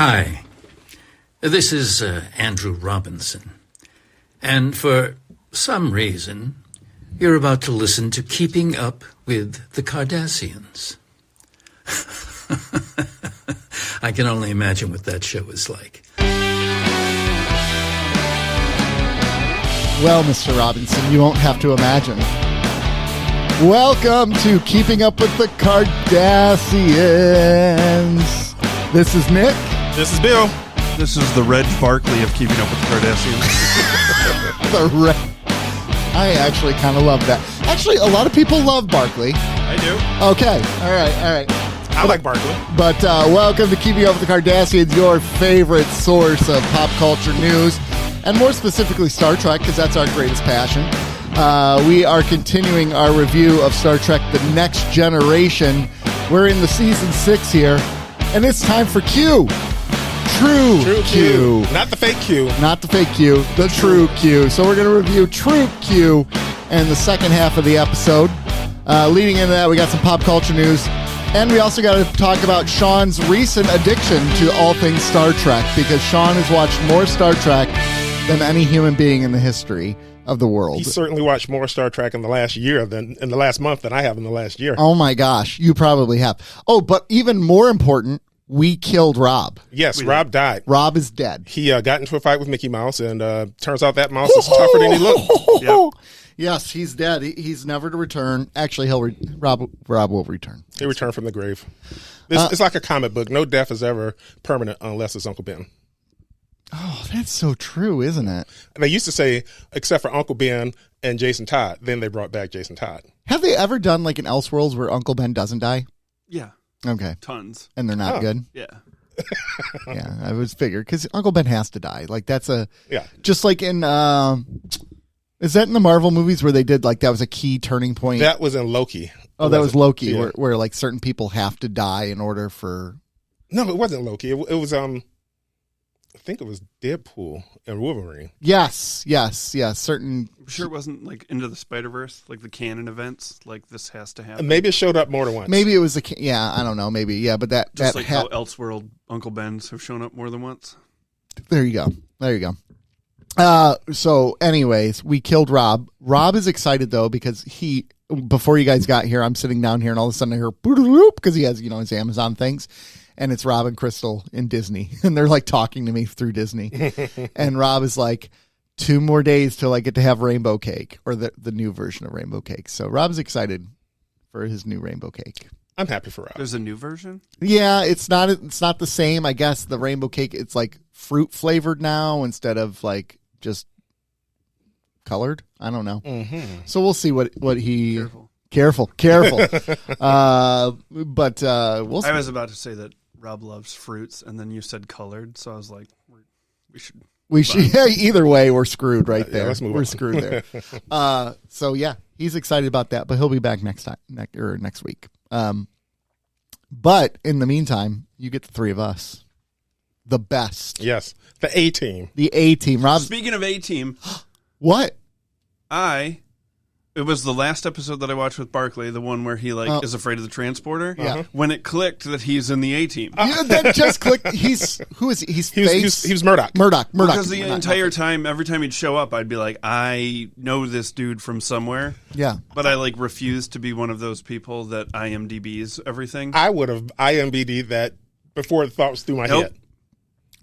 Hi, this is Andrew Robinson, and for some reason, you're about to listen to Keeping Up with the Kardashians. I can only imagine what that show is like. Well, Mr. Robinson, you won't have to imagine. Welcome to Keeping Up with the Kardashians. This is Nick. This is Bill. This is the Reg Barkley of Keeping Up with the Kardashians. I actually kind of love that. Actually, a lot of people love Barkley. I do. Okay. All right. I like Barkley. But welcome to Keeping Up with the Kardashians, your favorite source of pop culture news, and more specifically Star Trek, because that's our greatest passion. We are continuing our review of Star Trek The Next Generation. We're in the season 6 here, and it's time for Q. True Q. Not the fake Q. Not the fake Q, the true Q. So we're going to review True Q in the second half of the episode. Leading into that, we got some pop culture news. And we also got to talk about Sean's recent addiction to all things Star Trek, because Sean has watched more Star Trek than any human being in the history of the world. He certainly watched more Star Trek in the last year than in the last month than I have in the last year. Oh my gosh, you probably have. Oh, but even more important, we killed Rob. Yes, Rob died. Rob is dead. He got into a fight with Mickey Mouse, and turns out that mouse is tougher than he looked. Yep. Yes, he's dead. He's never to return. Actually, Rob will return. He returned from the grave. It's like a comic book. No death is ever permanent unless it's Uncle Ben. Oh, that's so true, isn't it? They used to say, except for Uncle Ben and Jason Todd. Then they brought back Jason Todd. Have they ever done like an Elseworlds where Uncle Ben doesn't die? Yeah. Okay. Tons. And they're not good? Yeah. Yeah, I was figured, because Uncle Ben has to die. Like, that's Yeah. just like in, is that in the Marvel movies where they did, like, that was a key turning point? That was in Loki. Oh, that was Loki, Yeah. where like certain people have to die in order for... No, it wasn't Loki. It was I think it was Deadpool and Wolverine. Yes. Certain... I'm sure it wasn't like Into the Spider-Verse, like the canon events, like this has to happen. Maybe it showed up more than once. Maybe it was yeah, I don't know, maybe, yeah, but that... Just that like how Elseworld Uncle Bens have shown up more than once. There you go. So anyways, we killed Rob. Rob is excited though, because before you guys got here, I'm sitting down here and all of a sudden I hear boop, because he has, his Amazon things, and it's Rob and Crystal in Disney, and they're like talking to me through Disney. And Rob is like, 2 more days till I get to have rainbow cake, or the new version of rainbow cake. So Rob's excited for his new rainbow cake. I'm happy for Rob. There's a new version? Yeah, it's not the same. I guess the rainbow cake, it's like fruit flavored now instead of like just colored. I don't know. Mm-hmm. So we'll see what he. Careful. But we'll see. I was about to say that Rob loves fruits, and then you said colored, so I was like, we should. Yeah, either way, we're screwed right there. Let's move we're on. screwed there. So yeah, he's excited about that, but he'll be back next week. But in the meantime, you get the 3 of us, the best. Yes, the A team. The A team. Rob, Speaking of A-Team, what? It was the last episode that I watched with Barkley, the one where he is afraid of the transporter. Yeah. When it clicked that he's in the A-Team. Yeah, that just clicked. Who is he? He was Murdoch. Murdoch. Because the entire time, every time he'd show up, I'd be like, I know this dude from somewhere. Yeah. But I refused to be one of those people that IMDb's everything. I would have IMDb'd that before the thought was through my head.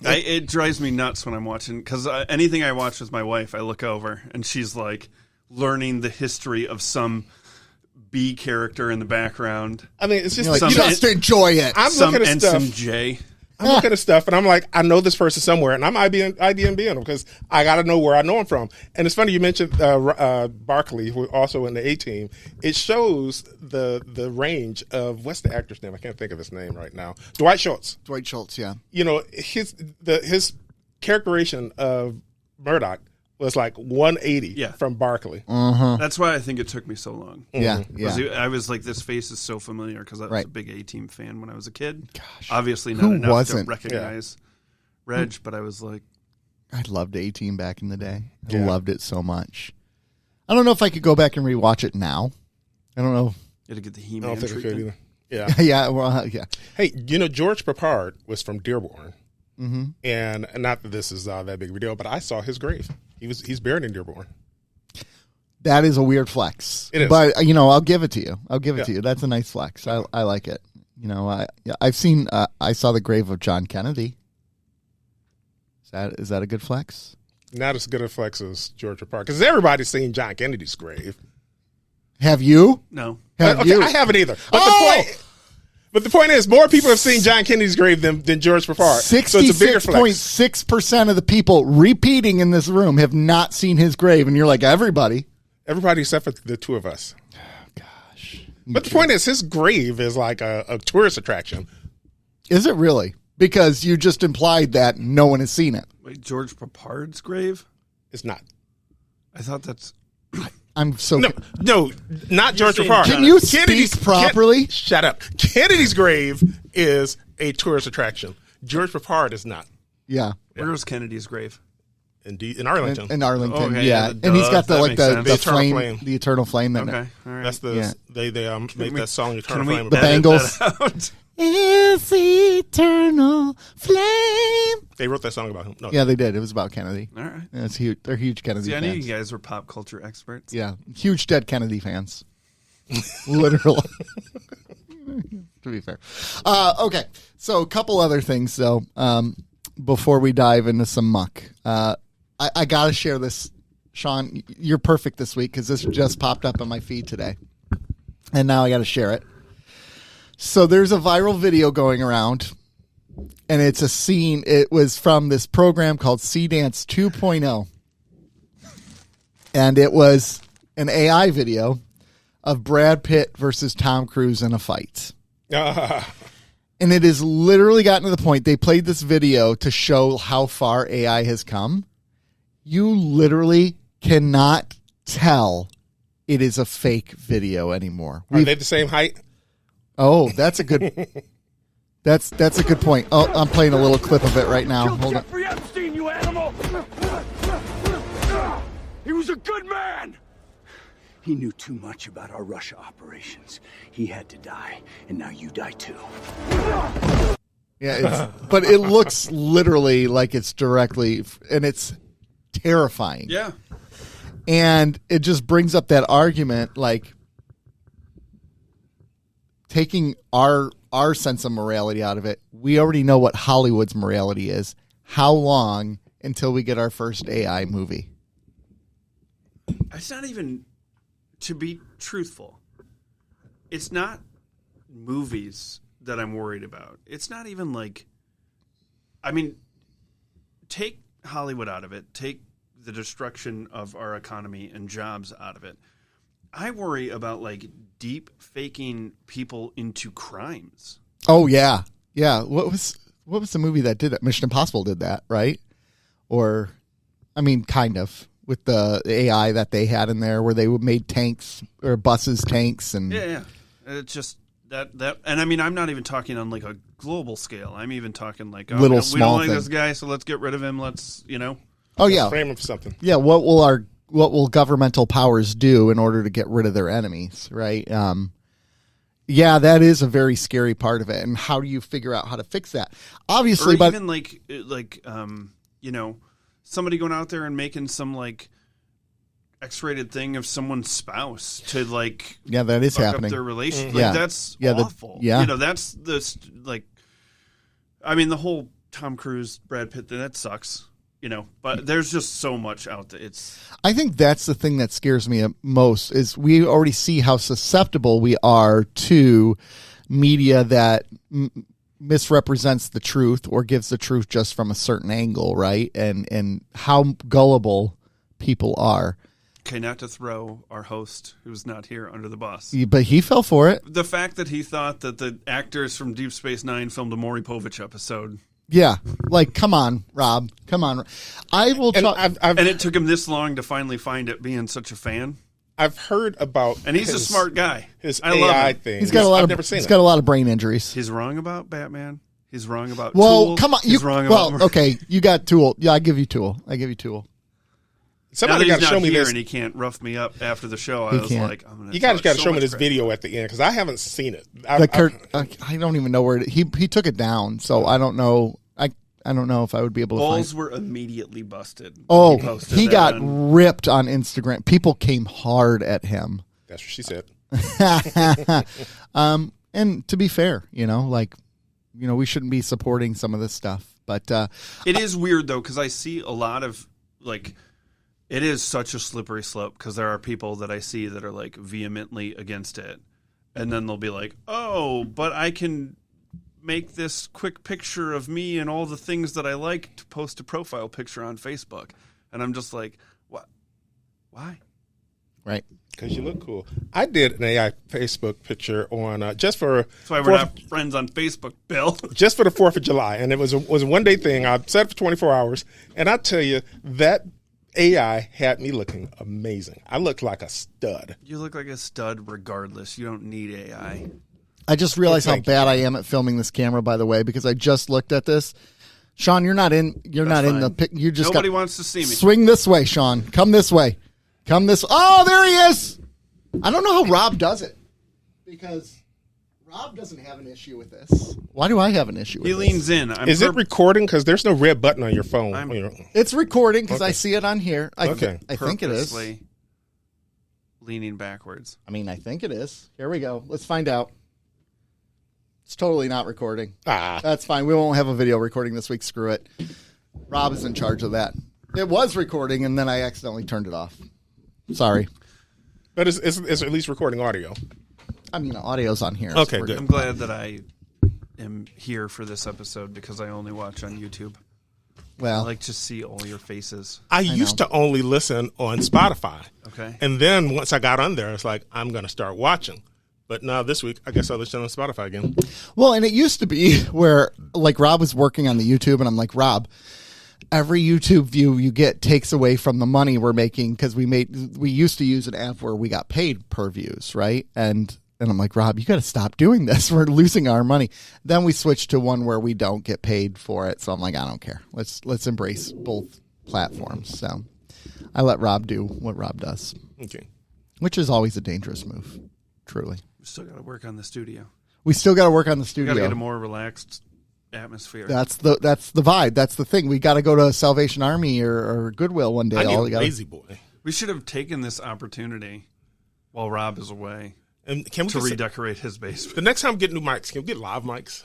It drives me nuts when I'm watching, because anything I watch with my wife, I look over and she's like learning the history of some B character in the background. I mean, it's just like, just enjoy it. I'm some looking at Ensign stuff. J. I'm looking at stuff, and I'm like, I know this person somewhere, and I'm IDMBing them because I got to know where I know him from. And it's funny you mentioned Barkley, who also in the A team. It shows the range of what's the actor's name? I can't think of his name right now. Dwight Schultz. Dwight Schultz, yeah. His characterization of Murdoch was like 180 from Barkley. That's why I think it took me so long. Yeah, Because I was like, this face is so familiar, because I was a big A-Team fan when I was a kid. Gosh. Obviously not Who enough wasn't? to recognize Reg, but I was like... I loved A-Team back in the day. I loved it so much. I don't know if I could go back and rewatch it now. I don't know. You had to get the I He-Man don't think I could treatment. either. Yeah. Yeah. Hey, George Papard was from Dearborn. And not that this is that big of a deal, but I saw his grave. He's buried in Dearborn. That is a weird flex. It is. But, I'll give it to you. To you. That's a nice flex. I like it. I saw the grave of John Kennedy. Is that a good flex? Not as good a flex as Georgia Park, because everybody's seen John Kennedy's grave. Have you? No. Have Okay, you? I haven't either. But the Oh! point is, more people have seen John Kennedy's grave than George Papard. So it's a bigger flex. 66.6% of the people repeating in this room have not seen his grave, and you're like, everybody. Everybody except for the two of us. Gosh. But the point is, his grave is like a tourist attraction. Is it really? Because you just implied that no one has seen it. Wait, George Papard's grave? It's not. I thought that's... I'm so... No, not George saying- Papard. Can you speak properly? Shut up. Kennedy's grave is a tourist attraction. George Papard is not. Yeah. Where was Kennedy's grave? Indeed, in Arlington. In Arlington, Okay, yeah. yeah, And he's got that makes sense. The eternal flame. The eternal flame. That Okay, all right. That's the Yeah. they made that song Eternal Can we Flame. The edit Bangles. that out? It's eternal flame. They wrote that song about him. No, Yeah, they did. It was about Kennedy. All right. Yeah, it's huge. They're huge Kennedy See, I knew fans. you guys were pop culture experts. Yeah, huge dead Kennedy fans. Literally. To be fair. Okay, so a couple other things, though, before we dive into some muck. I got to share this. Sean, you're perfect this week because this just popped up on my feed today. And now I got to share it. So there's a viral video going around, and it's a scene. It was from this program called Sea Dance 2.0. And it was an AI video of Brad Pitt versus Tom Cruise in a fight. And it has literally gotten to the point they played this video to show how far AI has come. You literally cannot tell it is a fake video anymore. Are they the same height? Oh, that's a good. That's a good point. Oh, I'm playing a little clip of it right now. Hold on. Jeffrey Epstein, you animal! He was a good man! He knew too much about our Russia operations. He had to die, and now you die too. Yeah, but it looks literally like it's directly, and it's terrifying. Yeah. And it just brings up that argument, like taking our sense of morality out of it. We already know what Hollywood's morality is. How long until we get our first AI movie? It's not even, to be truthful, it's not movies that I'm worried about. It's not even like, I mean, take Hollywood out of it. Take the destruction of our economy and jobs out of it. I worry about like deep faking people into crimes. Oh yeah, yeah. What was the movie that did it? Mission Impossible did that, right? Or, I mean, kind of with the AI that they had in there, where they made tanks or buses tanks, and Yeah. It's just that, and I mean, I'm not even talking on like a global scale. I'm even talking like, Little we small don't like thing. this guy, so let's get rid of him. Let's, oh yeah, Frame him for something. yeah. What will governmental powers do in order to get rid of their enemies, right? Yeah, that is a very scary part of it. And how do you figure out how to fix that? Obviously, or but even like somebody going out there and making some like X-rated thing of someone's spouse to like yeah, that is fuck happening. up their relationship. Yeah. Like that's Yeah, awful. yeah. That's like, I mean, the whole Tom Cruise, Brad Pitt thing, that sucks. But there's just so much out there. I think that's the thing that scares me most is we already see how susceptible we are to media that misrepresents the truth or gives the truth just from a certain angle, right? And how gullible people are. Okay, not to throw our host, who's not here, under the bus. But he fell for it. The fact that he thought that the actors from Deep Space Nine filmed a Maury Povich episode. Yeah. Like, come on, Rob. Come on. I will And talk. And it took him this long to finally find it, being such a fan. I've heard about, And he's a smart guy. His I love AI him. thing. He's got a lot I've of never seen he's it. got a lot of brain injuries. He's wrong about Batman. He's wrong about Well, Tool. come on. He's wrong about okay, you got Tool. Yeah, I give you Tool. Somebody now got that to he's show not me here this. and he can't rough me up after the show. I He was can't. like, I'm gonna You guys got to talk show so me much this crap. video at the end because I haven't seen it. I don't even know where he took it down, so I don't know. I I don't know if I would be able to Balls find. were immediately busted. when Oh, posted he that got on- ripped on Instagram. People came hard at him. That's what she said. And to be fair, we shouldn't be supporting some of this stuff. But It is weird though, because I see a lot of like, it is such a slippery slope because there are people that I see that are like vehemently against it, and then they'll be like, "Oh, but I can make this quick picture of me and all the things that I like to post a profile picture on Facebook," and I'm just like, "What? Why?" right. Because you look cool. I did an AI Facebook picture on just for That's why we're not friends on Facebook, Bill. just for the 4th of July, and it was a one day thing. I set it for 24 hours, and I tell you that AI had me looking amazing. I looked like a stud. You look like a stud regardless. You don't need AI. I just realized how thank you. bad I am at filming this camera, by the way, because I just looked at this. Sean, you're not in. You're not in the fine. pic. You just Nobody got, wants to see me. swing this way, Sean. Come this way. Come this. Oh, there he is. I don't know how Rob does it because Rob doesn't have an issue with this. Why do I have an issue with He this? leans in. Is it recording? Because there's no red button on your phone. It's recording because I Okay. see it on here. I Okay. think it is. purposely leaning backwards. I think it is. Here we go. Let's find out. It's totally not recording. That's fine. We won't have a video recording this week. Screw it. Rob is in charge of that. It was recording, and then I accidentally turned it off. Sorry. But it's at least recording audio. Audio's on here. so Okay, we're good. I'm glad that I am here for this episode because I only watch on YouTube. I Well, like to see all your faces. I used to only listen on Spotify. Okay. And then once I got on there, it's like, I'm going to start watching. But now this week, I guess I'll listen on Spotify again. well, and it used to be where, like, Rob was working on the YouTube, and I'm like, Rob, every YouTube view you get takes away from the money we're making because we used to use an app where we got paid per views, right? And I'm like, Rob, you got to stop doing this. We're losing our money. Then we switched to one where we don't get paid for it. So I'm like, I don't care. Let's embrace both platforms. So I let Rob do what Rob does, Okay. which is always a dangerous move. Truly, We still got to work on the studio. we still got to work on the We studio. got to get a more relaxed atmosphere. That's the vibe. That's the thing. We got to go to Salvation Army or Goodwill one day. I need All a we gotta- lazy boy. We should have taken this opportunity while Rob is away And can we to just, redecorate his basement. the next time we get new mics, can we get live mics?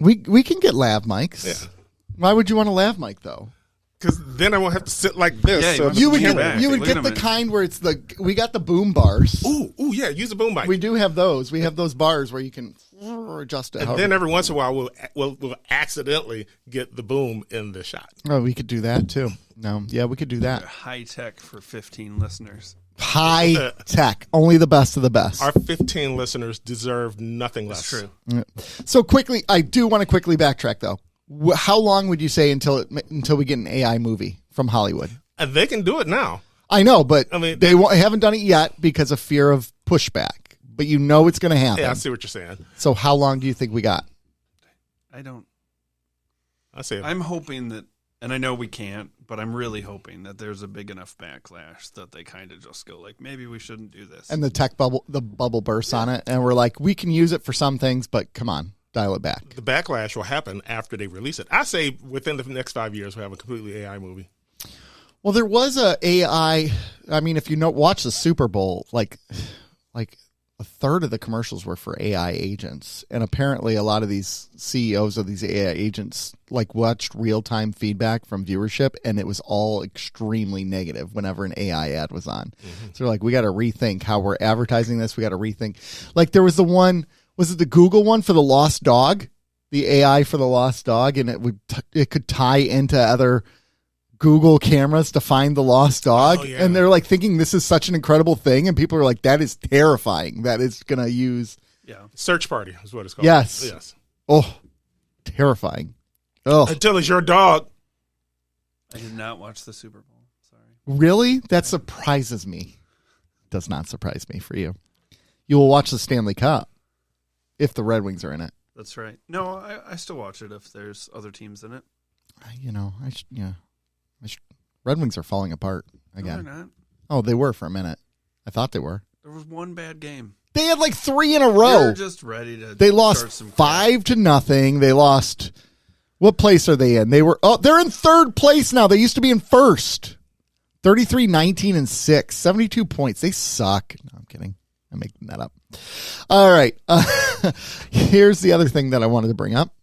We can get lav mics. Yeah. Why would you want a lav mic though? Because then I won't have to sit like this. Yeah, so You would Yeah, get back. you would Look at get the him. kind where it's we got the boom bars. Ooh, yeah, use a boom mic. We do have those. We have those bars where you can adjust it. and however- then every once in a while, we'll accidentally get the boom in the shot. Oh, we could do that too. No, yeah, we could do that. High tech for 15 listeners. High tech, only the best of the best. Our 15 listeners deserve nothing less. That's true. So quickly, I do want to quickly backtrack though. How long would you say until we get an AI movie from Hollywood? And they can do it now. I know, but I mean- they haven't done it yet because of fear of pushback. But you know it's going to happen. Yeah, I see what you're saying. So how long do you think we got? I see. I'm hoping that, and I know we can't, but I'm really hoping that there's a big enough backlash that they kind of just go like, maybe we shouldn't do this. And the bubble bursts on it, and we're like, we can use it for some things, but come on, dial it back. The backlash will happen after they release it. I say within the next 5 years, we'll have a completely AI movie. Well, there was a AI. I mean, if you watch the Super Bowl, like a third of the commercials were for AI agents, and apparently a lot of these CEOs of these AI agents watched real-time feedback from viewership, and it was all extremely negative whenever an AI ad was on. So they're like, we got to rethink how we're advertising this. We got to rethink. Like there was the one, was it the Google one for the lost dog? The AI for the lost dog, and it could tie into other Google cameras to find the lost dog. Oh, yeah. And they're like thinking this is such an incredible thing, and people are like, that is terrifying that it's gonna use yeah. Search Party is what it's called. Yes. Terrifying. Oh, Until it's your dog. I did not watch the Super Bowl. Sorry. really? That surprises me. Does not surprise me for you. You will watch the Stanley Cup if the Red Wings are in it. That's right. No, I still watch it if there's other teams in it. Red Wings are falling apart No, again. they're not. Oh, they were for a minute. I thought they were. There was one bad game. They had like 3 in a They're row. just ready to They start lost some crap. 5-0. They lost What place are they in? They're in third place now. They used to be in first. 33, 19, and 6. 72 points. They suck. No, I'm kidding. I'm making that up. All right. Here's the other thing that I wanted to bring up.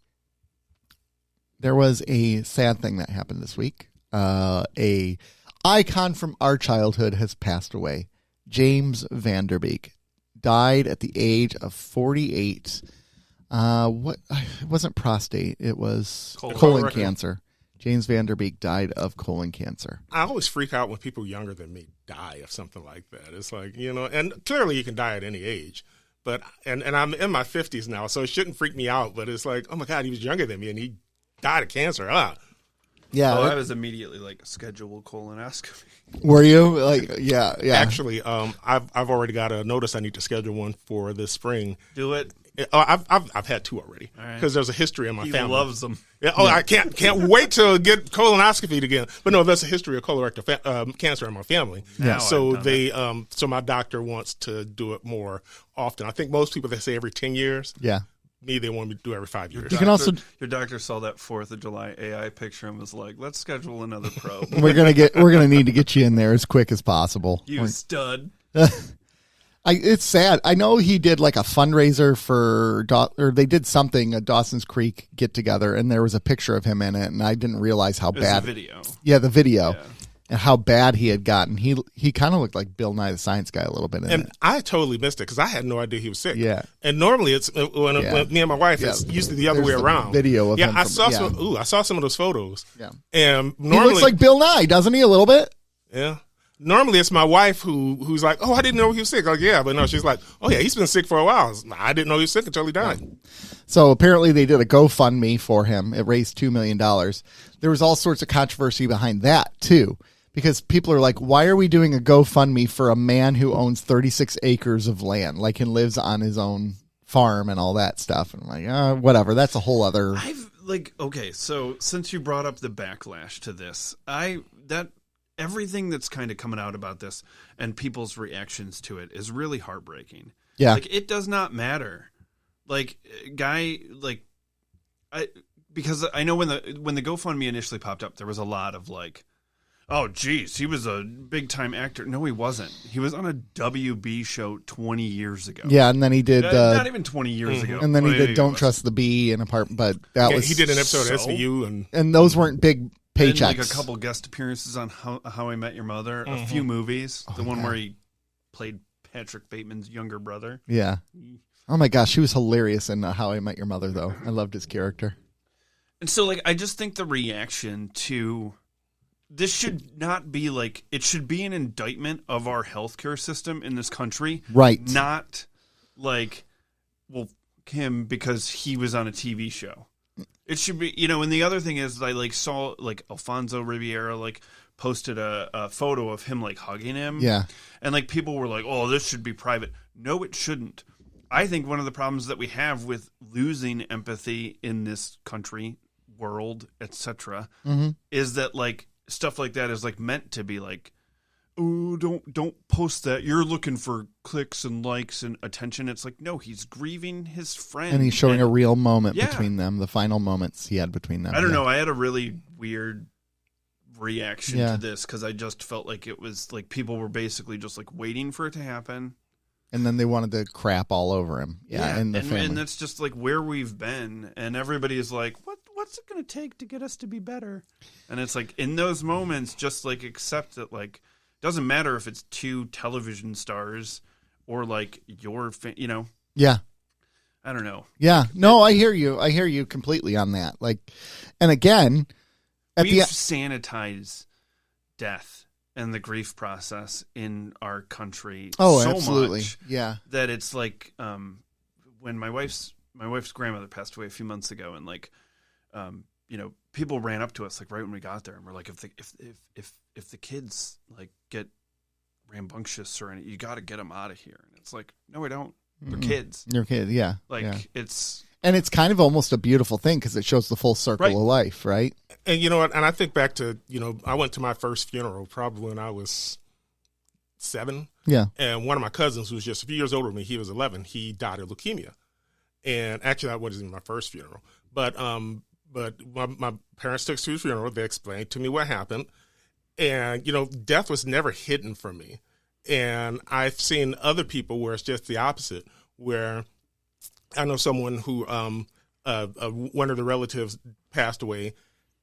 There was a sad thing that happened this week. A icon from our childhood has passed away. James Van Der Beek died at the age of 48. It wasn't prostate. It was colon cancer. James Van Der Beek died of colon cancer. I always freak out when people younger than me die of something like that. It's like, and clearly you can die at any age. But and I'm in my 50s now, so it shouldn't freak me out. But it's like, oh my God, he was younger than me and he died of cancer. Yeah. I was immediately like, schedule colonoscopy. Were you? Like, yeah. Actually, I've already got a notice I need to schedule one for this spring. Do it. I've had 2 already because there's a history in my family. He loves them. Yeah. I can't wait to get colonoscopy again. But no, there's a history of colorectal cancer in my family. Yeah. So so my doctor wants to do it more often. I think most people, they say every 10 years. Yeah. Me, they want me to do every 5 years. You can also your doctor saw that 4th of July AI picture and was like, "Let's schedule another probe." we're gonna need to get you in there as quick as possible. You stud. It's sad. I know he did like a fundraiser or they did something, a Dawson's Creek get together, and there was a picture of him in it, and I didn't realize how bad. The video. Yeah, the video. Yeah. And how bad he had gotten. He kind of looked like Bill Nye the Science Guy a little bit in And it. I totally missed it because I had no idea he was sick. Yeah. And normally it's when me and my wife, it's usually the other way There's the around. video of him I from- saw yeah. some. I saw some of those photos. Yeah. And He normally, looks like Bill Nye, doesn't he? A little bit. yeah. Normally it's my wife who's like, oh, I didn't know he was sick. Like, yeah, but no, she's like, oh yeah, he's been sick for a while. I didn't know he was sick until he died. So apparently they did a GoFundMe for him. It raised $2 million. There was all sorts of controversy behind that too, because people are like, why are we doing a GoFundMe for a man who owns 36 acres of land, like, and lives on his own farm and all that stuff? And I'm like, whatever. That's a whole other. So since you brought up the backlash to this, everything that's kind of coming out about this and people's reactions to it is really heartbreaking. Yeah. Like, it does not matter. Like, because I know when the GoFundMe initially popped up, there was a lot of like, oh, geez, he was a big time actor. No, he wasn't. He was on a WB show 20 years ago. Yeah, and then he did. Not even 20 years ago. And then he Well, did maybe Don't it was. Trust the Bee and Apartment, but that was. He did an episode of So? SVU And those weren't big paychecks. And like a couple guest appearances on How I Met Your Mother, a few movies. The one where he played Patrick Bateman's younger brother. Yeah. Oh my gosh, he was hilarious in How I Met Your Mother, though. I loved his character. And so, like, I just think the reaction to this should not be like, it should be an indictment of our healthcare system in this country. Right. Not like, well, him because he was on a TV show. It should be, and the other thing is, I like saw like Alfonso Riviera like posted a photo of him like hugging him. Yeah. And like people were like, oh, this should be private. No, it shouldn't. I think one of the problems that we have with losing empathy in this country, world, etc., is that like stuff like that is like meant to be like, oh, don't post that. You're looking for clicks and likes and attention. It's like, no, he's grieving his friend. And he's showing a real moment Yeah. between them, the final moments he had between them. I don't Yeah. know. I had a really weird reaction Yeah. to this because I just felt like it was like people were basically just like waiting for it to happen. And then they wanted to crap all over him. Yeah, and the family. And that's just like where we've been. And everybody is like, what's it going to take to get us to be better? And it's like in those moments, just like accept that like, doesn't matter if it's 2 television stars or like your, Yeah. I don't know. Yeah. No, I hear you. I hear you completely on that. Like, and again, at We've the sanitized death and the grief process in our country oh, so absolutely. much Yeah. that it's like when my wife's grandmother passed away a few months ago, and like people ran up to us like right when we got there and we're like, if the kids like get rambunctious or anything, you got to get them out of here. And it's like, no, we don't. They're kids. Your kid. Yeah. Like yeah. it's kind of almost a beautiful thing because it shows the full circle Right. of life, right? And you know what? And I think back to, I went to my first funeral probably when I was 7. Yeah. And one of my cousins, who was just a few years older than me, he was 11, he died of leukemia. And actually, that wasn't my first funeral. But But my parents took us to the funeral. They explained to me what happened. And, death was never hidden from me. And I've seen other people where it's just the opposite, where I know someone who one of the relatives passed away,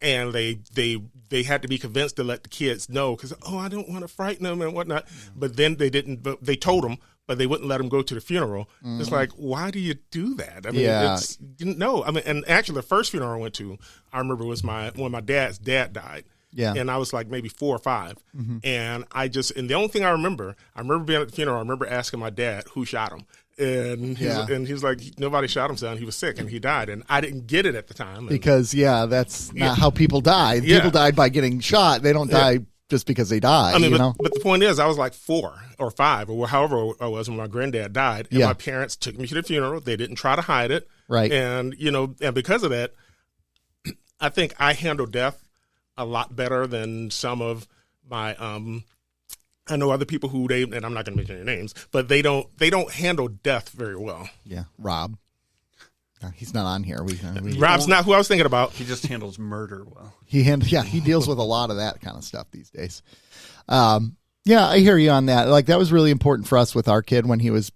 and they had to be convinced to let the kids know because, I don't want to frighten them and whatnot. But then they didn't. But they told them, but they wouldn't let them go to the funeral. It's like, why do you do that? I mean, and actually the first funeral I went to, I remember was when my dad's dad died. Yeah. And I was like maybe 4 or 5. And and the only thing I remember being at the funeral, I remember asking my dad who shot him. And he's like, nobody shot him, son. He was sick and he died. And I didn't get it at the time. Because, that's not how people die. Yeah. People died by getting shot. They don't die just because they die. But the point is, I was like 4 or 5 or however I was when my granddad died. And my parents took me to the funeral. They didn't try to hide it. Right. And, and because of that, I think I handled death a lot better than some of my I know other people who and I'm not going to mention their names, but they don't handle death very well. Yeah, Rob. He's not on here. Rob's not who I was thinking about. He just handles murder well. He deals with a lot of that kind of stuff these days. I hear you on that. Like that was really important for us with our kid when he was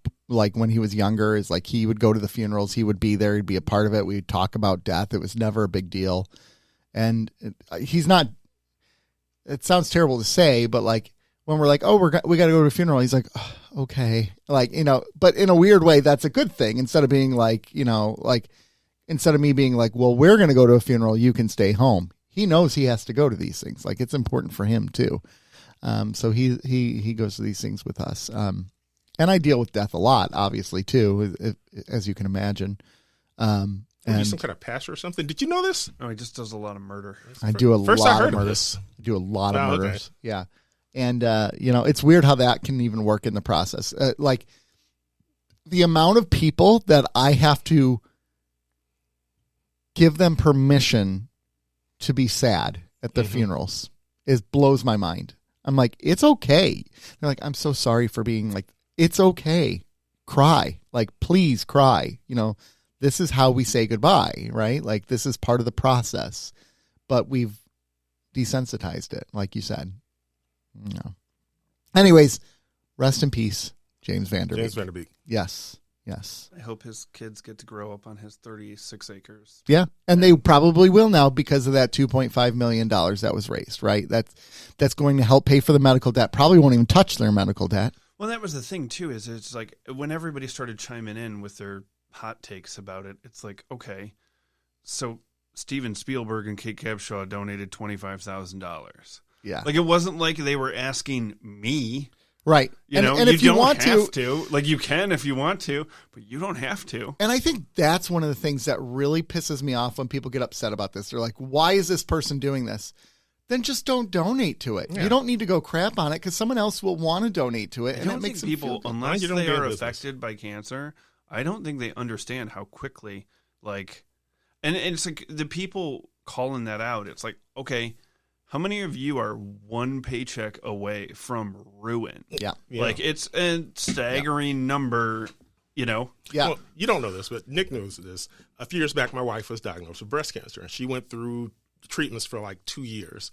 younger. Is like he would go to the funerals, he would be there, he'd be a part of it. We'd talk about death. It was never a big deal. And he's not. It sounds terrible to say, but like when we're like, we got to go to a funeral, he's like, oh, okay, like But in a weird way, that's a good thing. Instead of being like, instead of me being like, well, we're going to go to a funeral, you can stay home. He knows he has to go to these things. Like it's important for him too. So he goes to these things with us. And I deal with death a lot, obviously too, as you can imagine. Are you some kind of pastor or something? Did you know this? Oh, he just does a lot of murder. I do a First lot I heard of of murders. this. I do a lot of Oh, murders. okay. Yeah. And, it's weird how that can even work in the process. Like the amount of people that I have to give them permission to be sad at their funerals blows my mind. I'm like, it's okay. They're like, I'm so sorry for being like, it's okay. Cry. Like, please cry. This is how we say goodbye, right? Like this is part of the process, but we've desensitized it, like you said. Anyways, rest in peace, James Van Der Beek. James Van Der Beek. Yes. I hope his kids get to grow up on his 36 acres. Yeah, and they probably will now because of that $2.5 million that was raised, right? That's going to help pay for the medical debt. Probably won't even touch their medical debt. Well, that was the thing too. Is it's like when everybody started chiming in with their hot takes about it, it's like, okay, so Steven Spielberg and Kate Capshaw donated $25,000. Yeah. Like it wasn't like they were asking me. Right. And if you don't want have to. Like you can if you want to, but you don't have to. And I think that's one of the things that really pisses me off when people get upset about this. They're like, why is this person doing this? Then just don't donate to it. Yeah. You don't need to go crap on it because someone else will want to donate to it. I and don't it makes think people, unless you don't they get are business. affected by cancer, I don't think they understand how quickly, like, and it's like the people calling that out. It's like, okay, how many of you are one paycheck away from ruin? Yeah. Like it's a staggering number, Yeah. Well, you don't know this, but Nick knows this. A few years back, my wife was diagnosed with breast cancer, and she went through treatments for like 2 years.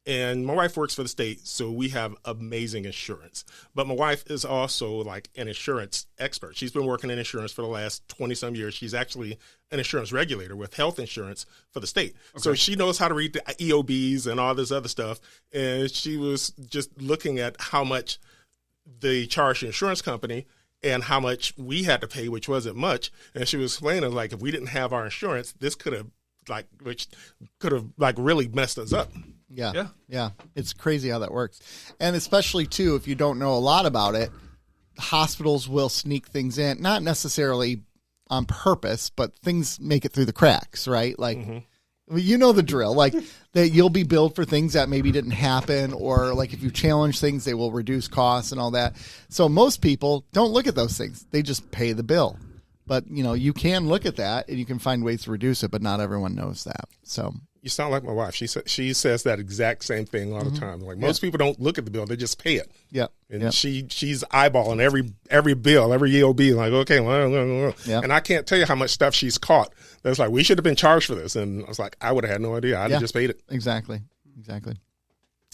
And my wife works for the state, so we have amazing insurance. But my wife is also like an insurance expert. She's been working in insurance for the last 20-some years. She's actually an insurance regulator with health insurance for the state. Okay. So she knows how to read the EOBs and all this other stuff. And she was just looking at how much they charged the insurance company and how much we had to pay, which wasn't much. And she was explaining, like, if we didn't have our insurance, this could have really messed us up. Yeah. It's crazy how that works. And especially, too, if you don't know a lot about it, hospitals will sneak things in, not necessarily on purpose, but things make it through the cracks, right? Like, you know the drill, like that you'll be billed for things that maybe didn't happen, or like if you challenge things, they will reduce costs and all that. So most people don't look at those things. They just pay the bill. But, you can look at that and you can find ways to reduce it, but not everyone knows that. So You sound like my wife. She says that exact same thing all the time. Like most people don't look at the bill; they just pay it. Yep. And Yep. she's eyeballing every bill, every EOB. Like, okay, Yep. and I can't tell you how much stuff she's caught. That's like, we should have been charged for this, and I was like, I would have had no idea. I'd have just paid it. Exactly.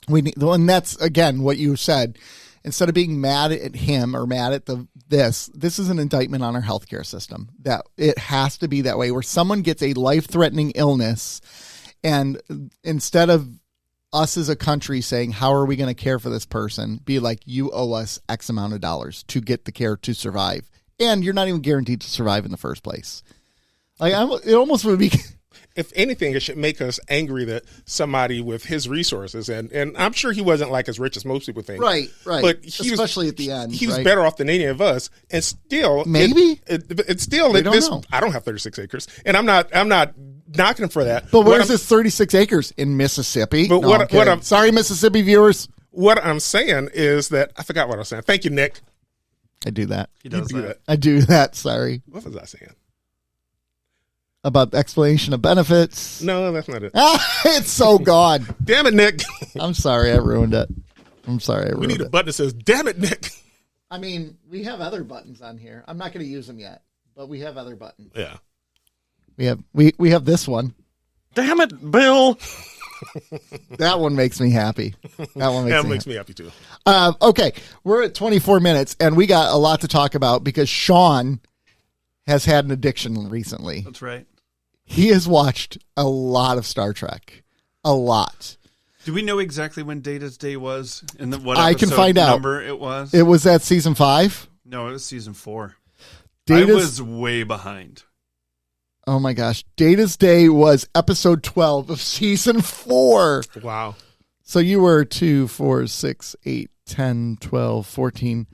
We need, and that's again what you said. Instead of being mad at him or mad at this is an indictment on our healthcare system. That it has to be that way, where someone gets a life-threatening illness, and instead of us as a country saying, how are we going to care for this person, be like, you owe us X amount of dollars to get the care to survive, and you're not even guaranteed to survive in the first place. Like, it almost would be. If anything, it should make us angry that somebody with his resources, and I'm sure he wasn't like as rich as most people think. Right. But Especially at the end. He was right? better off than any of us, and still, Maybe? it's still We don't know. I don't have 36 acres, and I'm not knocking him for that. But where's this 36 acres? In Mississippi? But No, I'm sorry, Mississippi viewers. What I'm saying is that I forgot what I was saying. Thank you, Nick. I do that. He does You do that. I do that. Sorry. What was I saying? About the explanation of benefits. No, that's not it. It's so gone. Damn it, Nick. I'm sorry I ruined it. I'm sorry I We ruined need a it. button that says, damn it, Nick. I mean, we have other buttons on here. I'm not going to use them yet, but we have other buttons. Yeah. We have this one. Damn it, Bill. That one makes me happy. That one That makes makes me me happy too. happy. Okay, we're at 24 minutes, and we got a lot to talk about because Sean has had an addiction recently. That's right. He has watched a lot of Star Trek. A lot. Do we know exactly when Data's Day was and what I can episode find out. number it was? It was at season 5. No, it was season 4. Data's, I was way behind. oh my gosh. Data's Day was episode 12 of season 4. Wow. So you were 2, 4, 6, 8, 10, 12, 14.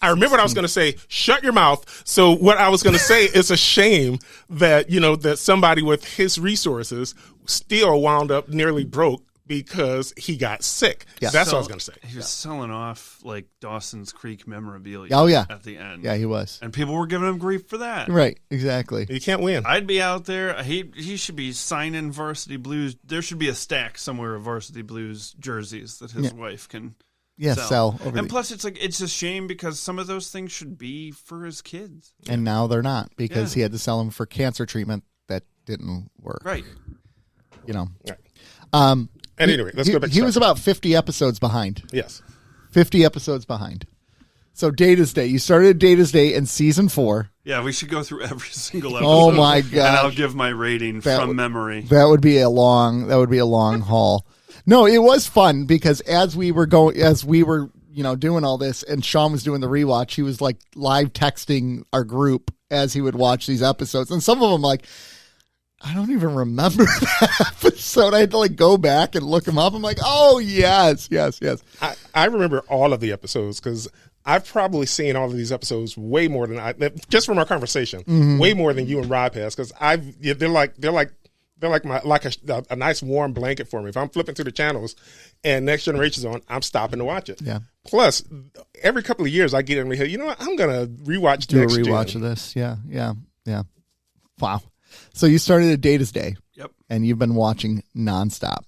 I remember what I was going to say. Shut your mouth. So what I was going to say, it's a shame that, that somebody with his resources still wound up nearly broke because he got sick. Yes. That's what I was going to say. He was selling off like Dawson's Creek memorabilia. Oh, yeah. At the end. Yeah, he was. And people were giving him grief for that. Right, exactly. You can't win. I'd be out there. He should be signing Varsity Blues. There should be a stack somewhere of Varsity Blues jerseys that his wife can sell. And plus, it's a shame because some of those things should be for his kids. And now they're not because Yeah. he had to sell them for cancer treatment that didn't work. Right. Right. Um, And anyway, let's go back to He Star was Trek. about 50 episodes behind. Yes. 50 episodes behind. So Data's Day. You started Data's Day in season 4. Yeah, we should go through every single episode. Oh my And gosh. I'll give my rating That from would- memory. That would be a long haul. No, it was fun because as we were doing all this and Sean was doing the rewatch, he was like live texting our group as he would watch these episodes. And some of them like, I don't even remember that episode. I had to like go back and look them up. I'm like, oh yes. I remember all of the episodes because I've probably seen all of these episodes way more than just from our conversation, way more than you and Rob has because they're like a nice warm blanket for me. If I'm flipping through the channels and Next Generation's on, I'm stopping to watch it. Yeah. Plus, every couple of years I get in my head, you know what? I'm gonna rewatch Do a Next Gen. rewatch of this. Yeah. Wow. So you started at Data's Day. Yep. And you've been watching nonstop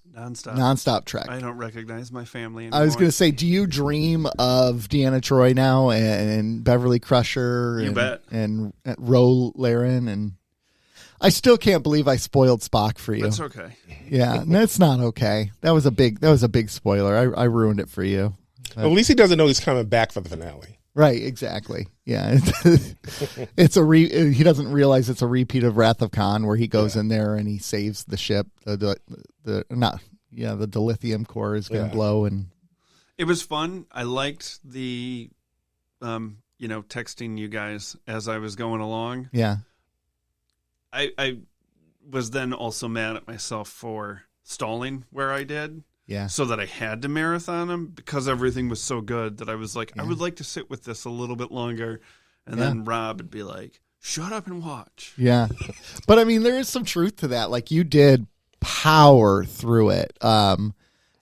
Trek. I don't recognize my family anymore. I was going to say, do you dream of Deanna Troi now and Beverly Crusher? You bet. And Ro Laren, and I still can't believe I spoiled Spock for you. That's okay. Yeah, no, it's not okay. That was a big spoiler. I ruined it for you. Well, at least he doesn't know he's coming back for the finale. Right, exactly. Yeah, it's he doesn't realize it's a repeat of Wrath of Khan where he goes in there and he saves the ship. The dilithium core is going to blow, and It was fun. I liked the, texting you guys as I was going along. yeah, I was then also mad at myself for stalling where I did. yeah. So that I had to marathon them because everything was so good that I was like, I would like to sit with this a little bit longer. And then Rob would be like, shut up and watch. Yeah. But I mean, there is some truth to that. Like you did power through it.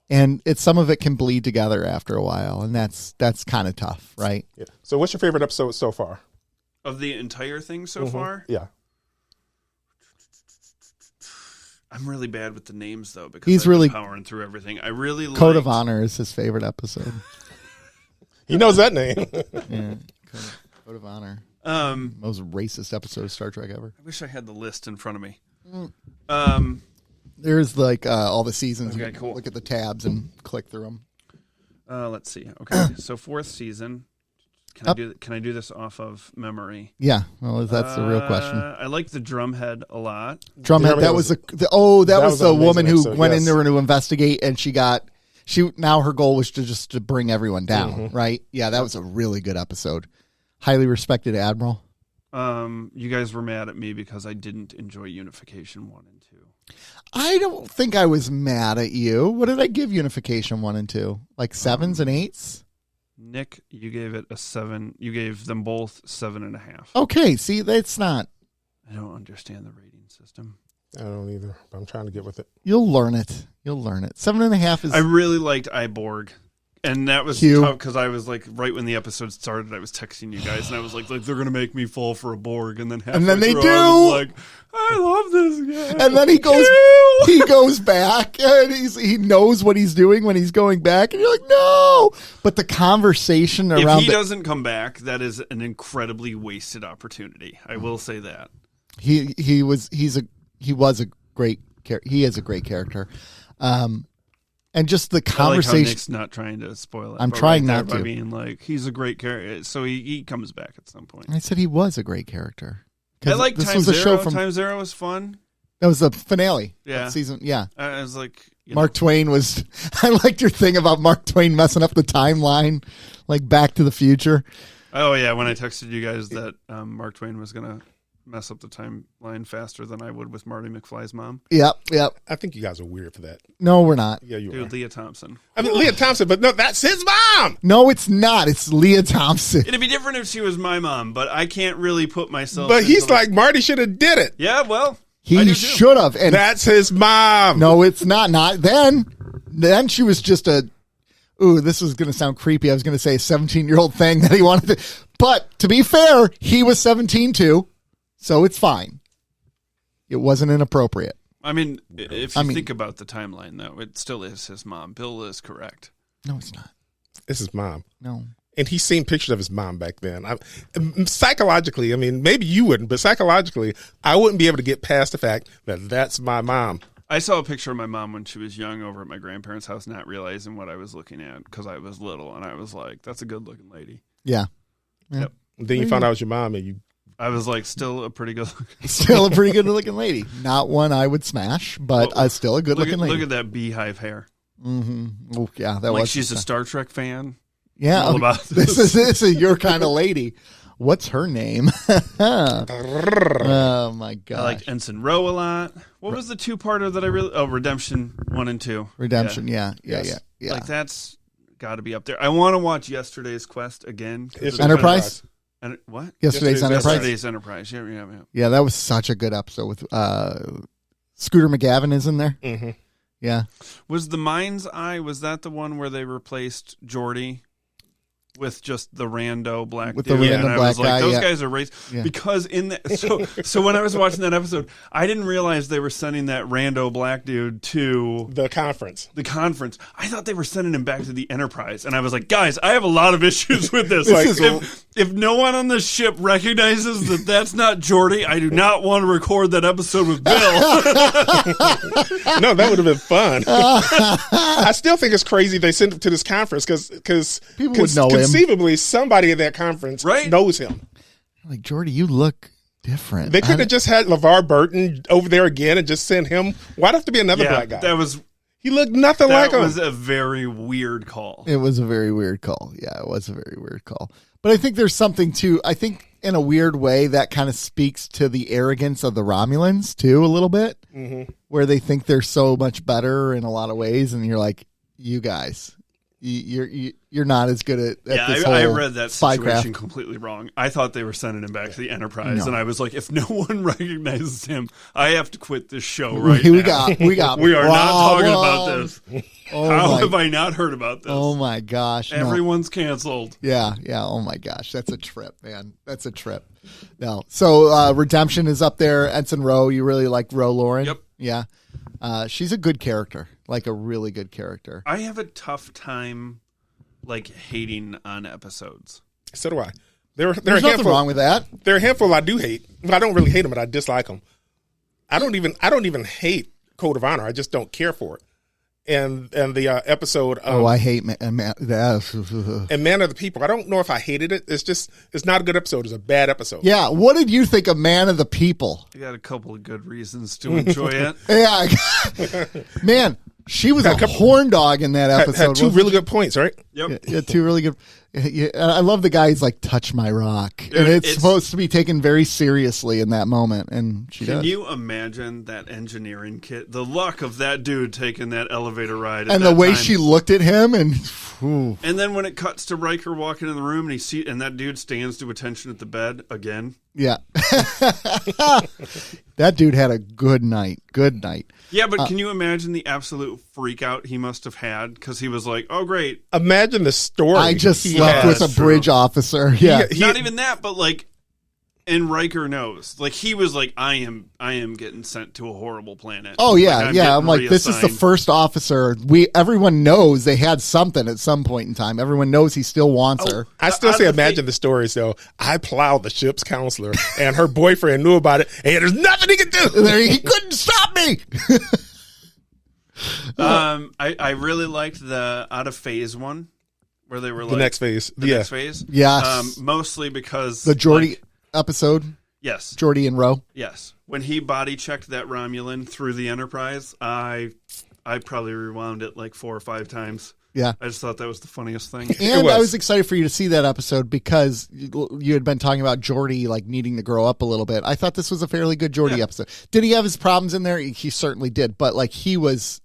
And some of it can bleed together after a while. And that's kind of tough, right? Yeah. So, what's your favorite episode so far? Of the entire thing so far? Yeah. I'm really bad with the names though because He's I've been really- powering through everything. I really Code of liked- Honor is his favorite episode. He knows that name. Yeah, Code of Honor. Um, Most racist episode of Star Trek ever. I wish I had the list in front of me. There's like all the seasons. Okay, You can cool. look at the tabs and click through them. Let's see. Okay, so 4th season. Can I do this off of memory? Yeah, well, that's the real question. I like the Drumhead a lot. Drumhead. That was that that was was an the woman amazing who episode, went in yes. there to investigate, and now her goal was to bring everyone down, right? Yeah, that was a really good episode. Highly respected admiral. You guys were mad at me because I didn't enjoy Unification 1 and 2. I don't think I was mad at you. What did I give Unification 1 and 2? Like 7s and 8s? Nick, you gave it a 7. You gave them both 7.5. Okay, see, that's not. I don't understand the rating system. I don't either. But I'm trying to get with it. You'll learn it. 7.5 is. I really liked Iborg. And that was Hugh. tough because I was like, right when the episode started, I was texting you guys, and I was like they're going to make me fall for a Borg. And then they through, do. I was like, I love this guy. And then he goes, Hugh! he goes back, and he knows what he's doing when he's going back, and you're like, no. But the conversation If around he doesn't come back, that is an incredibly wasted opportunity. I will say that. he was a great he is a great character, and just the I like how conversation. Nick's not trying to spoil it. I'm but trying there not by to. being like, he's a great character. So he comes back at some point. I said he was a great character. 'Cause I like this Time was a Zero. show from Time Zero was fun. that was the finale. Yeah. Of season. Yeah, I was like, Mark Twain was. I liked your thing about Mark Twain messing up the timeline, like Back to the Future. Oh yeah, when I texted you guys that Mark Twain was gonna mess up the timeline faster than I would with Marty McFly's mom. Yep. I think you guys are weird for that. No, we're not. Yeah, you are. Dude, Leah Thompson. I mean, Leah Thompson, but no, that's his mom. No, it's not. It's Leah Thompson. It'd be different if she was my mom, but I can't really put myself. But into he's the- like, Marty should have did it. yeah, well, I He do too. should have. And That's his mom. no, it's not. Not then. Then she was just a. Ooh, this was going to sound creepy. I was going to say a 17-year-old thing that he wanted to. But to be fair, he was 17 too, so it's fine. It wasn't inappropriate. I mean, if you I mean- think about the timeline, though, it still is his mom. Bill is correct. No, it's not. It's his mom. No. And he's seen pictures of his mom back then. Psychologically, I mean, maybe you wouldn't, but psychologically, I wouldn't be able to get past the fact that that's my mom. I saw a picture of my mom when she was young over at my grandparents' house, not realizing what I was looking at because I was little, and I was like, "That's a good-looking lady." Yeah. And then you found out it was your mom, and you. I was like, still a pretty good. Still a pretty good looking lady. Not one I would smash, but Well, still a good looking lady. Look at that beehive hair. Mm-hmm. Oh, yeah, that Like was. she's a Star Trek fan. yeah. all about this is your kind of lady. What's her name? Oh my god. I liked Ensign Rowe a lot. What was the two-parter that I really? Oh, Redemption 1 and 2. Redemption. Yeah. Yes. Yeah. Like that's got to be up there. I want to watch Yesterday's Quest again. 'cause It's it's Enterprise? And what? Yesterday's Enterprise. Yesterday's Enterprise. Yeah. Yeah, that was such a good episode with Scooter McGavin is in there. Mm-hmm. Yeah. Was the Mind's Eye? Was that the one where they replaced Geordi with just the rando black With the dude? random And I black was like, guy, those yeah. guys are racist. Yeah. Because in that, so when I was watching that episode, I didn't realize they were sending that rando black dude to The conference. the conference. I thought they were sending him back to the Enterprise, and I was like, guys, I have a lot of issues with this. If no one on the ship recognizes that that's not Geordi, I do not want to record that episode with Bill. No, that would have been fun. I still think it's crazy they sent him to this conference because People would know him. conceivably somebody at that conference Right. knows him. Like, Jordy, you look different. They could have just had LeVar Burton over there again and just sent him. Why'd it have to be another black guy? that was He looked nothing like him. a very weird call. It was a very weird call. Yeah, it was a very weird call. But I think there's something too. I think in a weird way that kind of speaks to the arrogance of the Romulans too, a little bit, where they think they're so much better in a lot of ways, and you're like, you guys, you're not as good at this I whole read that spycraft. situation completely wrong. I thought they were sending him back to the Enterprise, No. and I was like, if no one recognizes him, I have to quit this show right we now. we got We are not talking problems. about this. Oh How my, have I not heard about this? oh my gosh! no. Everyone's canceled. Yeah. Oh my gosh, that's a trip, man. That's a trip. No, so Redemption is up there. Ensign Rowe, you really like Roe Lauren? Yep. Yeah. She's a good character, like a really good character. I have a tough time like hating on episodes. So do I. There are There's a nothing handful. wrong with that. There are a handful I do hate. I don't really hate them, but I dislike them. I don't even hate Code of Honor. I just don't care for it. And the episode. I hate that. And Man of the People. I don't know if I hated it. It's not a good episode. It's a bad episode. Yeah, what did you think of Man of the People? I got a couple of good reasons to enjoy it. Yeah, man, she was a horn dog in that episode. Had two wasn't really she? good points, right? Yep. Yeah, two really good. Yeah, I love the guy. He's like, "Touch my rock," and Dude, it's it's- supposed to be taken very seriously in that moment, and she Can does. you imagine that engineering kit? The luck of that dude taking that elevator ride. At And the that way time. she looked at him, and ooh, And then when it cuts to Riker walking in the room and that dude stands to attention at the bed again. yeah, that dude had a good night. Good night. Yeah, but can you imagine the absolute freak out he must have had? Because he was like, oh, great. Imagine the story. I just he slept has. with a bridge officer. Yeah, Not even that, but like, and Riker knows. Like, he was like, I am getting sent to a horrible planet. Oh yeah, Like, yeah. I'm like, getting this is the reassigned. first officer. Everyone knows they had something at some point in time. Everyone knows he still wants her. I still Out of say the imagine the stories though. I plowed the ship's counselor, and her boyfriend knew about it, and there's nothing he could do. He couldn't stop me. I really liked the out of phase one where they were like The next phase, the yeah. next phase. Yes. Mostly because The Geordi like, episode, yes, Geordi and Roe. yes. When he body checked that Romulan through the Enterprise, I probably rewound it like 4 or 5 times. Yeah. I just thought that was the funniest thing. And was. I was excited for you to see that episode because you had been talking about Geordi like needing to grow up a little bit. I thought this was a fairly good Geordi Yeah. episode. Did he have his problems in there? He certainly did. But like he was,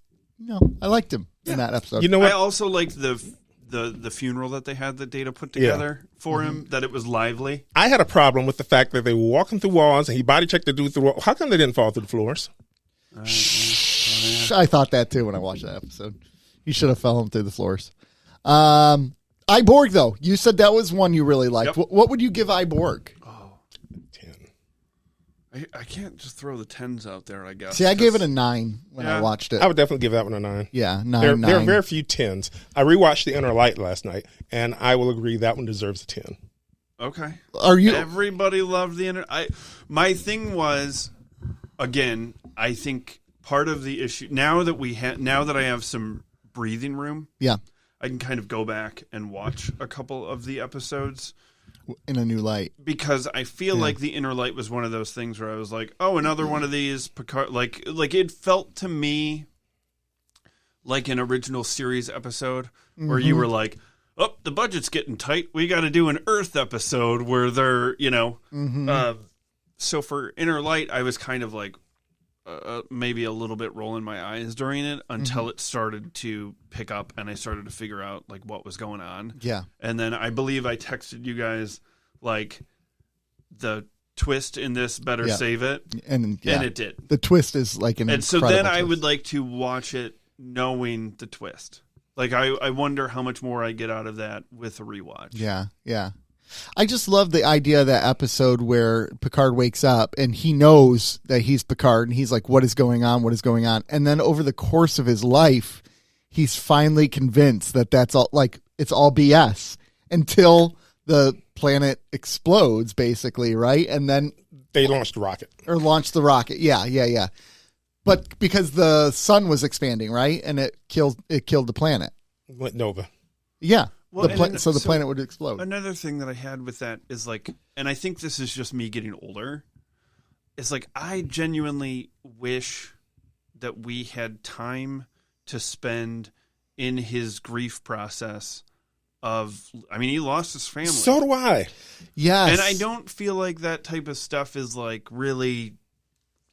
I liked him in that episode. You know I what? also liked the funeral that they had that Data put together for him. That it was lively. I had a problem with the fact that they were walking through walls, and he body checked the dude through. How come they didn't fall through the floors? I thought that too when I watched that episode. He should have fell through the floors. Iborg, though, you said that was one you really liked. Yep. What would you give Iborg? 10. I can't just throw the 10s out there, I guess. See, I gave it a 9 when I Yeah. watched it. I would definitely give that one a 9. Yeah, 9. There are very few 10s. I rewatched The Inner Light last night, and I will agree that one deserves a 10. Okay. Are you? Everybody loved the my thing was, again, I think part of the issue now that I have some breathing room, Yeah, I can kind of go back and watch a couple of the episodes in a new light. because I feel like the Inner Light was one of those things where I was like, oh, another one of these Picard, like it felt to me like an original series episode where you were like, oh, the budget's getting tight. We got to do an Earth episode where they're, so for Inner Light, I was kind of like maybe a little bit rolling my eyes during it until it started to pick up and I started to figure out like what was going on. Yeah. And then I believe I texted you guys like the twist in this better Yeah. save it. And yeah, And it did. the twist is like an And so incredible then I twist. would like to watch it knowing the twist. Like I wonder how much more I get out of that with a rewatch. Yeah, yeah. I just love the idea of that episode where Picard wakes up and he knows that he's Picard and he's like, what is going on? What is going on? And then over the course of his life, he's finally convinced that that's all, like, it's all BS until the planet explodes, basically, right? And then, They launched the rocket. or launch the rocket. Yeah, yeah, yeah. But because the sun was expanding, right? And it killed the planet. Went Nova. Yeah. Well, So the planet would explode. Another thing that I had with that is like, and I think this is just me getting older, is like I genuinely wish that we had time to spend in his grief process of, I mean, he lost his family. So do I. Yes. And I don't feel like that type of stuff is like really,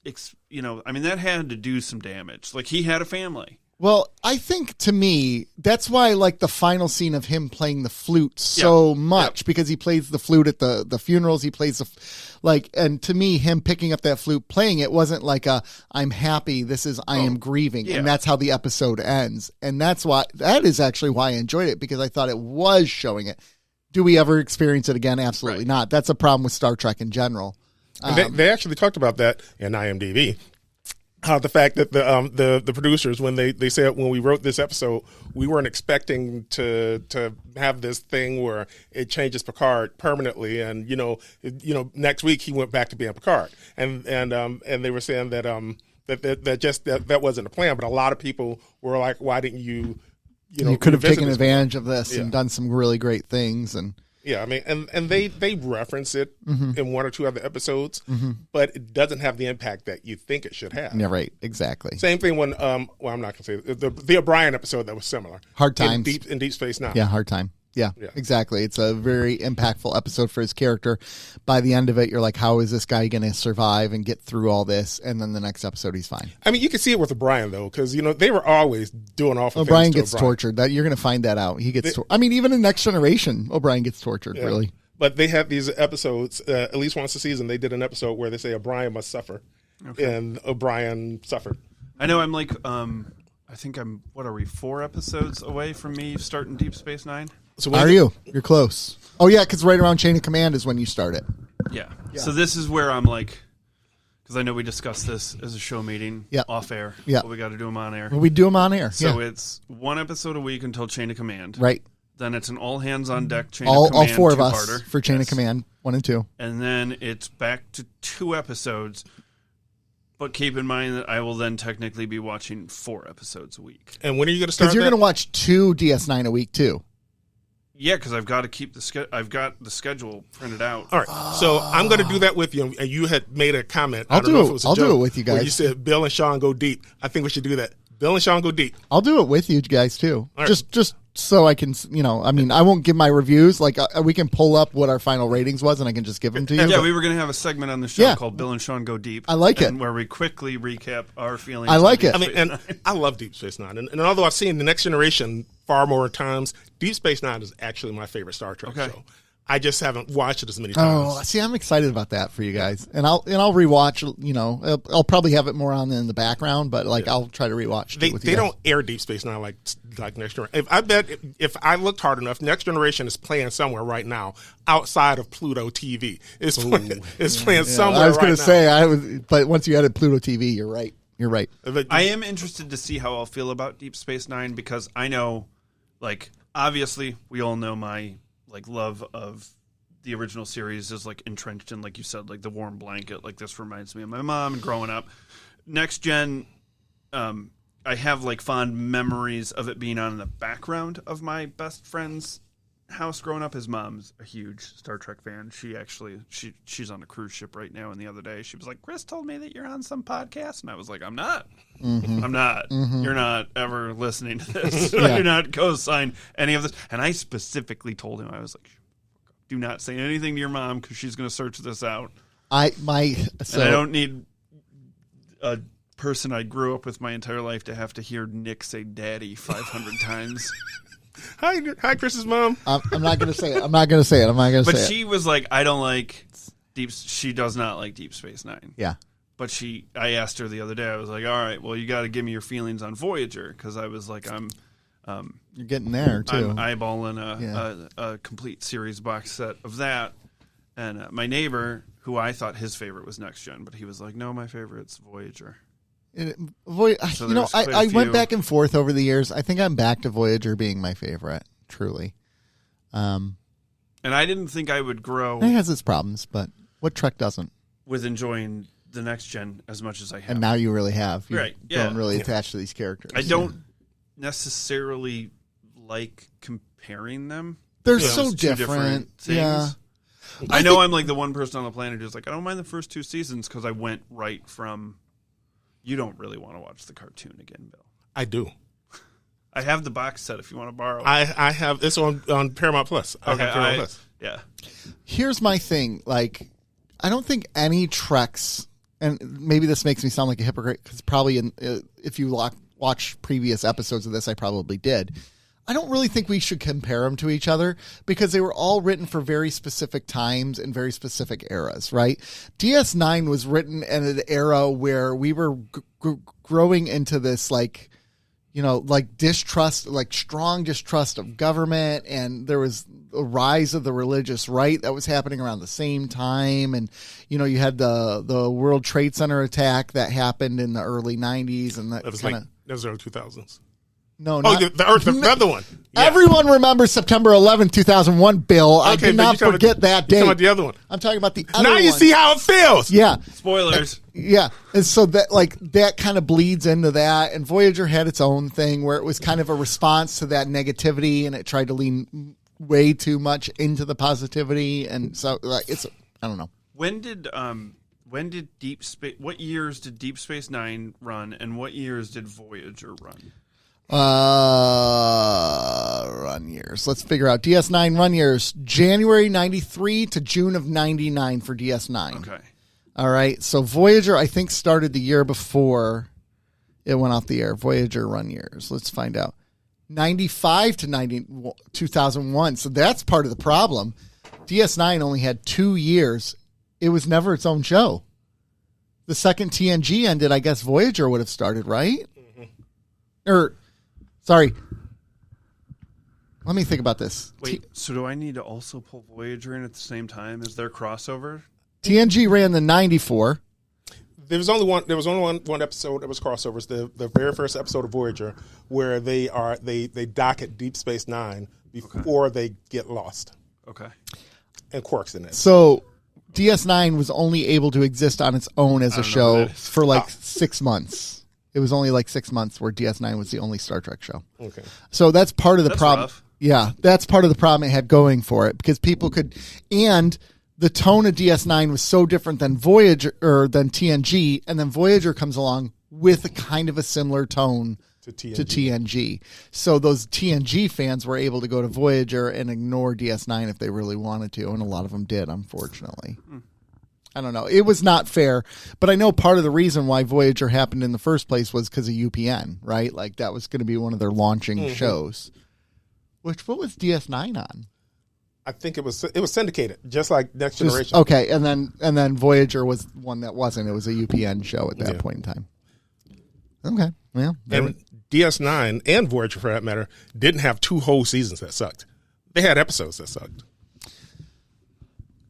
I mean, that had to do some damage. Like he had a family. Well, I think to me, that's why I like the final scene of him playing the flute so much because he plays the flute at the funerals. He plays and to me, him picking up that flute, playing it wasn't like I'm happy. This is, I am grieving. yeah. And that's how the episode ends. And that is actually why I enjoyed it because I thought it was showing it. Do we ever experience it again? Absolutely not. That's a problem with Star Trek in general. And they actually talked about that in IMDb. the fact that the producers, when they said, when we wrote this episode, we weren't expecting to have this thing where it changes Picard permanently, and next week he went back to being Picard, and they were saying that that wasn't a plan, but a lot of people were like, why didn't you could have revisit taken this advantage of this Yeah. and done some really great things. And Yeah, I mean, and they reference it in one or two other episodes, but it doesn't have the impact that you think it should have. yeah, right, exactly. Same thing when I'm not gonna say the O'Brien episode that was similar. Hard Times. in Deep Space Nine. Yeah, hard time. Yeah, Yeah. exactly. It's a very impactful episode for his character. By the end of it, you're like, how is this guy going to survive and get through all this? And then the next episode, he's fine. I mean, you can see it with O'Brien though, because they were always doing awful. O'Brien things to gets O'Brien. tortured. That you're going to find that out. He gets. I mean, even in Next Generation, O'Brien gets tortured. Yeah. Really. But they have these episodes at least once a season. They did an episode where they say O'Brien must suffer, and O'Brien suffered. I know I'm like, I think I'm, what are we, 4 episodes away from me starting Deep Space Nine? So Are you? You're close. Oh yeah, because right around Chain of Command is when you start it. Yeah. So this is where I'm like, because I know we discussed this as a show meeting Yeah. off air. Yeah. But we got to do them on air. Well, we do them on air. So yeah. it's 1 episode a week until Chain of Command. Right. Then it's an all hands on deck Chain All of Command 4 of two-parter. us for Chain Yes. of Command 1 and 2. And then it's back to 2 episodes. But keep in mind that I will then technically be watching 4 episodes a week. And when are you going to start? Because you're that? going to watch 2 DS9 a week too. Yeah, because I've got to keep I've got the schedule printed out. All right, so I'm going to do that with you. And you had made a comment. I I'll don't do know it. if it was a I'll do joke, it with you where guys. you said Bill and Sean go deep. I think we should do that. Bill and Sean go deep. I'll do it with you guys too. All right. Just so I can, I mean, I won't give my reviews. Like we can pull up what our final ratings was, and I can just give them to you. Yeah, but we were going to have a segment on the show Yeah. called Bill and Sean Go Deep. I like it. and where we quickly recap our feelings. I like on it. I Deep mean, Space and I love Deep Space Nine. And although I've seen The Next Generation far more times, Deep Space Nine is actually my favorite Star Trek Okay. show. I just haven't watched it as many times. Oh, see, I'm excited about that for you guys, and I'll rewatch. I'll probably have it more on in the background, but I'll try to rewatch. They it with you guys. don't air Deep Space Nine like Next Generation. I bet if I looked hard enough, Next Generation is playing somewhere right now outside of Pluto TV. It's playing somewhere. I was going right to now. say I was, but once you added Pluto TV, you're right. You're right. But- I am interested to see how I'll feel about Deep Space Nine because I know, obviously, we all know my love of the original series is entrenched in, like you said, the warm blanket. This reminds me of my mom growing up. Next Gen, I have fond memories of it being on in the background of my best friend's house growing up. His mom's a huge Star Trek fan. She's on a cruise ship right now, and the other day she was like, Chris told me that you're on some podcast, and I was like, I'm not. I'm not. You're not ever listening to this. I do not co-sign any of this. And I specifically told him, I was like, do not say anything to your mom because she's going to search this out. I don't need a person I grew up with my entire life to have to hear Nick say daddy 500 times. Hi, Chris's mom. I'm not going to say it. I'm not going to say it. But say she was like, I don't like she does not like Deep Space Nine. Yeah. But I asked her the other day, I was like, all right, well, you got to give me your feelings on Voyager. Because I was like, You're getting there too. I'm eyeballing a complete series box set of that. And my neighbor, who I thought his favorite was Next Gen, but he was like, no, my favorite's Voyager. So there was quite a I went few. back and forth over the years. I think I'm back to Voyager being my favorite, truly. And I didn't think I would grow It has its problems, but what Trek doesn't? with enjoying the Next Gen as much as I have. And now you really have. You Right, yeah. don't really attach to these characters. I don't necessarily like comparing them. They're because so it's two different. things. Yeah. I know I'm the one person on the planet who's I don't mind the first 2 seasons because I went right from. You don't really want to watch the cartoon again, Bill. I do. I have the box set if you want to borrow it. I have this on Paramount Plus. I have Paramount Plus. Yeah. Here's my thing. I don't think any Treks, and maybe this makes me sound like a hypocrite because probably if you watch previous episodes of this, I probably did. I don't really think we should compare them to each other because they were all written for very specific times and very specific eras, right? DS9 was written in an era where we were growing into this like distrust, like strong distrust of government, and there was a rise of the religious right that was happening around the same time, and you had the World Trade Center attack that happened in the early 90s, and that was kind of that was early 2000s. no, Oh, the other one. Yeah. Everyone remembers September 11th, 2001. Bill, I Okay, did but not you're talking forget about- that you're talking date. about the other one. I'm talking about the other Now you one. see how it feels. Yeah. Spoilers. Yeah. And so that kind of bleeds into that. And Voyager had its own thing where it was kind of a response to that negativity, and it tried to lean way too much into the positivity. And so I don't know. When did Deep Space? What years did Deep Space Nine run, and what years did Voyager run? Run years. Let's figure out DS9 run years. January 93 to June of 99 for DS9. Okay. All right. So Voyager, I think, started the year before it went off the air. Voyager run years. Let's find out. 95 to 2001. So that's part of the problem. DS9 only had 2 years. It was never its own show. The second TNG ended, I guess Voyager would have started, right? Or, sorry. Let me think about this. Wait. So do I need to also pull Voyager in at the same time? Is there crossover? TNG ran the 94. There was only one episode that was crossovers. The very first episode of Voyager, where they dock at Deep Space Nine before they get lost, Okay. and Quark's in it. So DS9 was only able to exist on its own as a know show what that is. for like 6 months. It was only like 6 months where DS9 was the only Star Trek show. Okay. So that's part of the That's problem. rough. Yeah, that's part of the problem it had going for it, because people could, and the tone of DS9 was so different than Voyager or than TNG, and then Voyager comes along with a kind of a similar tone To TNG. to TNG. So those TNG fans were able to go to Voyager and ignore DS9 if they really wanted to, and a lot of them did, unfortunately. I don't know. It was not fair, but I know part of the reason why Voyager happened in the first place was because of UPN, right? Like that was going to be one of their launching shows. What was DS9 on? I think it was syndicated, just like Next Generation. Okay, and then Voyager was one that wasn't. It was a UPN show at that Yeah. point in time. Okay, well, And DS9 and Voyager, for that matter, didn't have 2 whole seasons that sucked. They had episodes that sucked.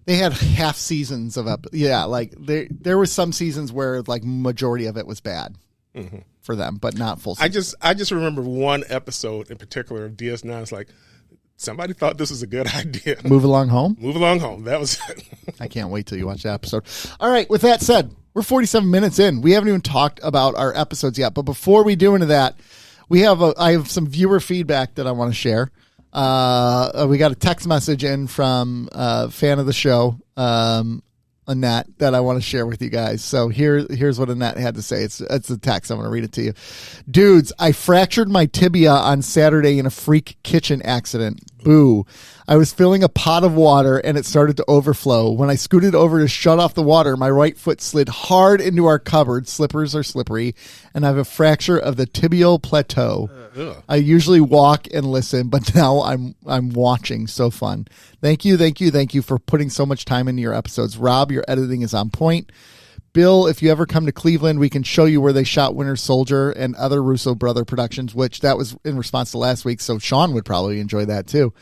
they had half seasons of like there were some seasons where like majority of it was bad for them, but not full seasons. I just remember one episode in particular of DS9. It's like somebody thought this was a good idea. Move Along Home. Move along home. That was it. I can't wait till you watch that episode. All right, with that said, we're 47 minutes in. We haven't even talked about our episodes yet, but before we do into that, I have some viewer feedback that I want to share. We got a text message in from a fan of the show, Annette, that I want to share with you guys. So here's what Annette had to say. It's the text. I'm going to read it to you. Dudes, I fractured my tibia on Saturday in a freak kitchen accident. Boo. I was filling a pot of water and it started to overflow. When I scooted over to shut off the water, my right foot slid hard into our cupboard. Slippers are slippery, and I have a fracture of the tibial plateau. I usually walk and listen, but now I'm watching. So fun. Thank you for putting so much time into your episodes. Rob, your editing is on point. Bill, if you ever come to Cleveland, we can show you where they shot Winter Soldier and other Russo brother productions, which that was in response to last week, so Sean would probably enjoy that too.